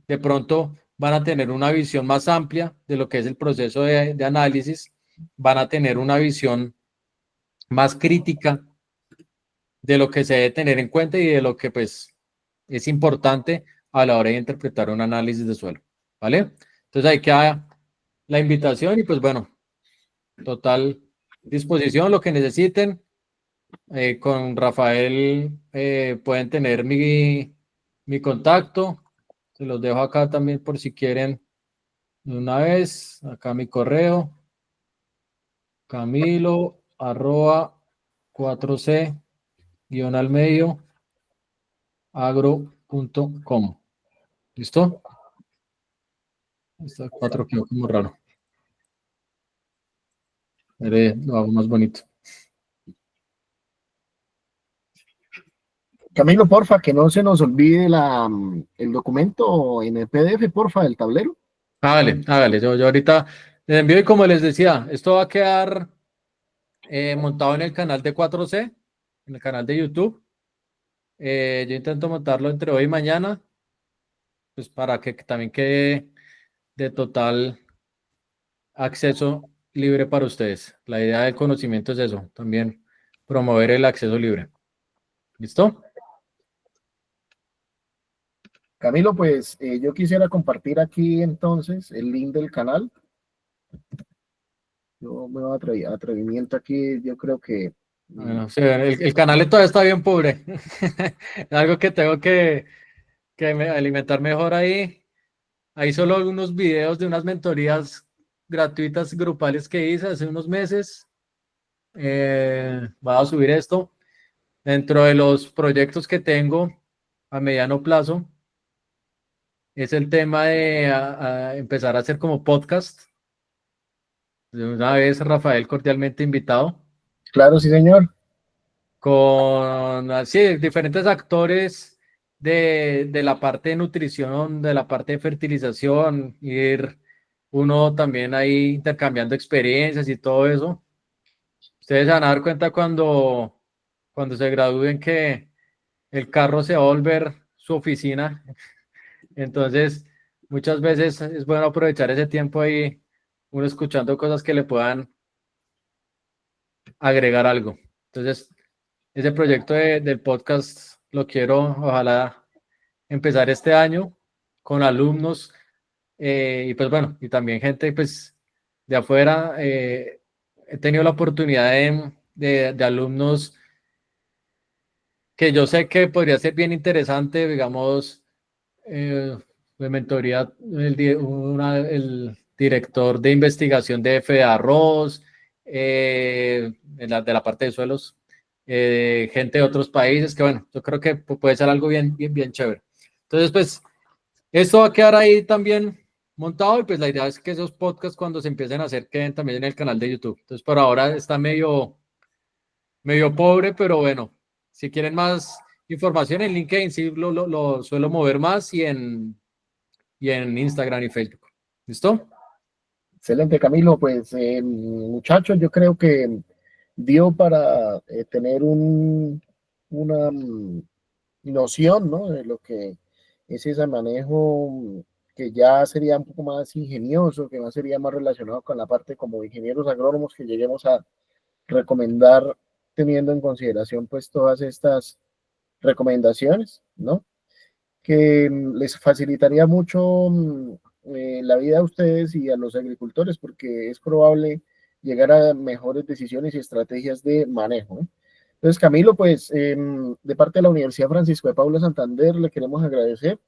de pronto van a tener una visión más amplia de lo que es el proceso de análisis, van a tener una visión más crítica de lo que se debe tener en cuenta y de lo que pues es importante a la hora de interpretar un análisis de suelo, ¿vale? Entonces ahí queda la invitación y pues bueno, total disposición, lo que necesiten. Con Rafael pueden tener mi contacto. Se los dejo acá también por si quieren de una vez. Acá mi correo. Camilo @4c al medio agro.com. ¿Listo? Esta 4 quedó como raro. Lo hago más bonito. Camilo, porfa, que no se nos olvide el documento en el PDF, porfa, del tablero. Hágale. Yo ahorita les envío y como les decía, esto va a quedar montado en el canal de 4C, en el canal de YouTube. Yo intento montarlo entre hoy y mañana, pues para que también quede de total acceso libre para ustedes. La idea del conocimiento es eso, también promover el acceso libre. ¿Listo? Camilo, pues yo quisiera compartir aquí entonces el link del canal. Yo me voy a atrevimiento aquí, yo creo que Bueno, sí, el canal todavía está bien pobre. Es algo que tengo que alimentar mejor ahí. Hay solo unos videos de unas mentorías gratuitas grupales que hice hace unos meses. Voy a subir esto. Dentro de los proyectos que tengo a mediano plazo, es el tema de empezar a hacer como podcast. De una vez, Rafael, cordialmente invitado, Claro, sí, señor. con así diferentes actores de la parte de nutrición, de la parte de fertilización, ir uno también ahí intercambiando experiencias y todo eso. Ustedes se van a dar cuenta cuando se gradúen que el carro se va a volver su oficina. Entonces, muchas veces es bueno aprovechar ese tiempo ahí, uno escuchando cosas que le puedan agregar algo. Entonces, ese proyecto del podcast lo quiero, ojalá, empezar este año con alumnos y pues bueno, y también gente pues de afuera. He tenido la oportunidad de alumnos que yo sé que podría ser bien interesante, digamos, de mentoría, el director de investigación de FDA Arroz, de la parte de suelos, gente de otros países, que bueno, yo creo que puede ser algo bien, bien, bien chévere. Entonces, pues, esto va a quedar ahí también montado y pues la idea es que esos podcasts cuando se empiecen a hacer queden también en el canal de YouTube. Entonces, por ahora está medio pobre, pero bueno, si quieren más información en LinkedIn, sí lo suelo mover más y en Instagram y Facebook. ¿Listo? Excelente, Camilo. Pues, muchachos, yo creo que dio para tener una noción, ¿no? De lo que es ese manejo que ya sería un poco más ingenioso, que más sería más relacionado con la parte como ingenieros agrónomos que lleguemos a recomendar teniendo en consideración pues todas estas recomendaciones, ¿no? Que les facilitaría mucho la vida a ustedes y a los agricultores porque es probable llegar a mejores decisiones y estrategias de manejo, ¿no? Entonces, Camilo, pues de parte de la Universidad Francisco de Paula Santander le queremos agradecer.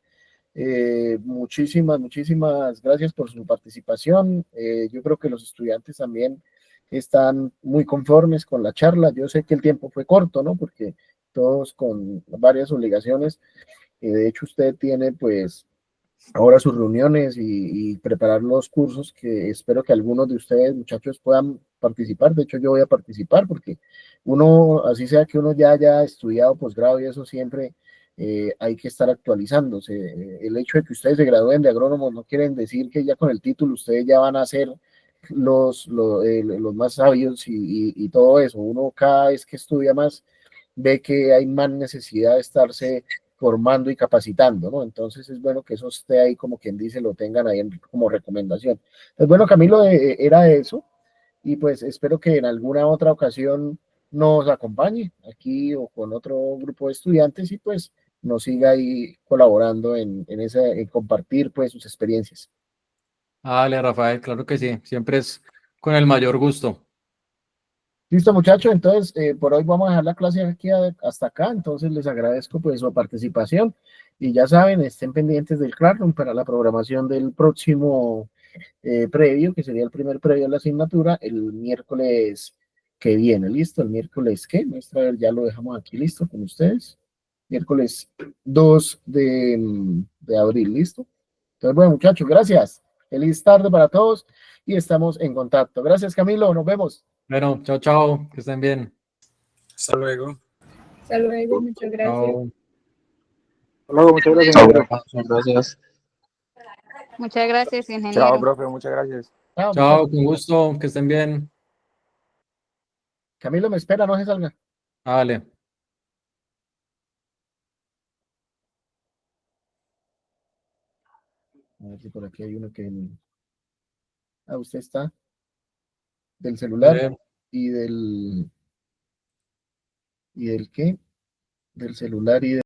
Muchísimas gracias por su participación. Yo creo que los estudiantes también están muy conformes con la charla. Yo sé que el tiempo fue corto, ¿no? Porque todos con varias obligaciones. De hecho, usted tiene pues ahora sus reuniones y preparar los cursos que espero que algunos de ustedes, muchachos, puedan participar. De hecho, yo voy a participar porque uno, así sea que uno ya haya estudiado posgrado y eso siempre hay que estar actualizándose. El hecho de que ustedes se gradúen de agrónomos no quieren decir que ya con el título ustedes ya van a ser los más sabios y todo eso. Uno cada vez que estudia más ve que hay más necesidad de estarse formando y capacitando, ¿no? Entonces es bueno que eso esté ahí como quien dice, lo tengan ahí como recomendación. Pues bueno, Camilo, era eso y pues espero que en alguna otra ocasión nos acompañe aquí o con otro grupo de estudiantes y pues nos siga ahí colaborando en compartir pues sus experiencias. Dale, Rafael, claro que sí, siempre es con el mayor gusto. Listo, muchachos, entonces por hoy vamos a dejar la clase aquí hasta acá, entonces les agradezco pues su participación y ya saben, estén pendientes del Classroom para la programación del próximo previo, que sería el primer previo de la asignatura, el miércoles que viene, ¿listo? El miércoles que, maestra, ya lo dejamos aquí listo con ustedes, miércoles 2 de abril, ¿listo? Entonces, bueno, muchachos, gracias, feliz tarde para todos y estamos en contacto. Gracias, Camilo, nos vemos. Bueno, chao, chao, que estén bien. Hasta luego. Hasta luego, muchas gracias. Chao. Luego, muchas gracias, Chao, ingeniero. profe, muchas gracias. Muchas gracias, Chao, ingeniero. profe, muchas gracias. Chao, Chao, muchachos. con gusto, que estén bien. Camilo, me espera, no se salga. Dale. A ver si por aquí hay uno que... Ah, usted está del celular y del... ¿Y del qué? Del celular y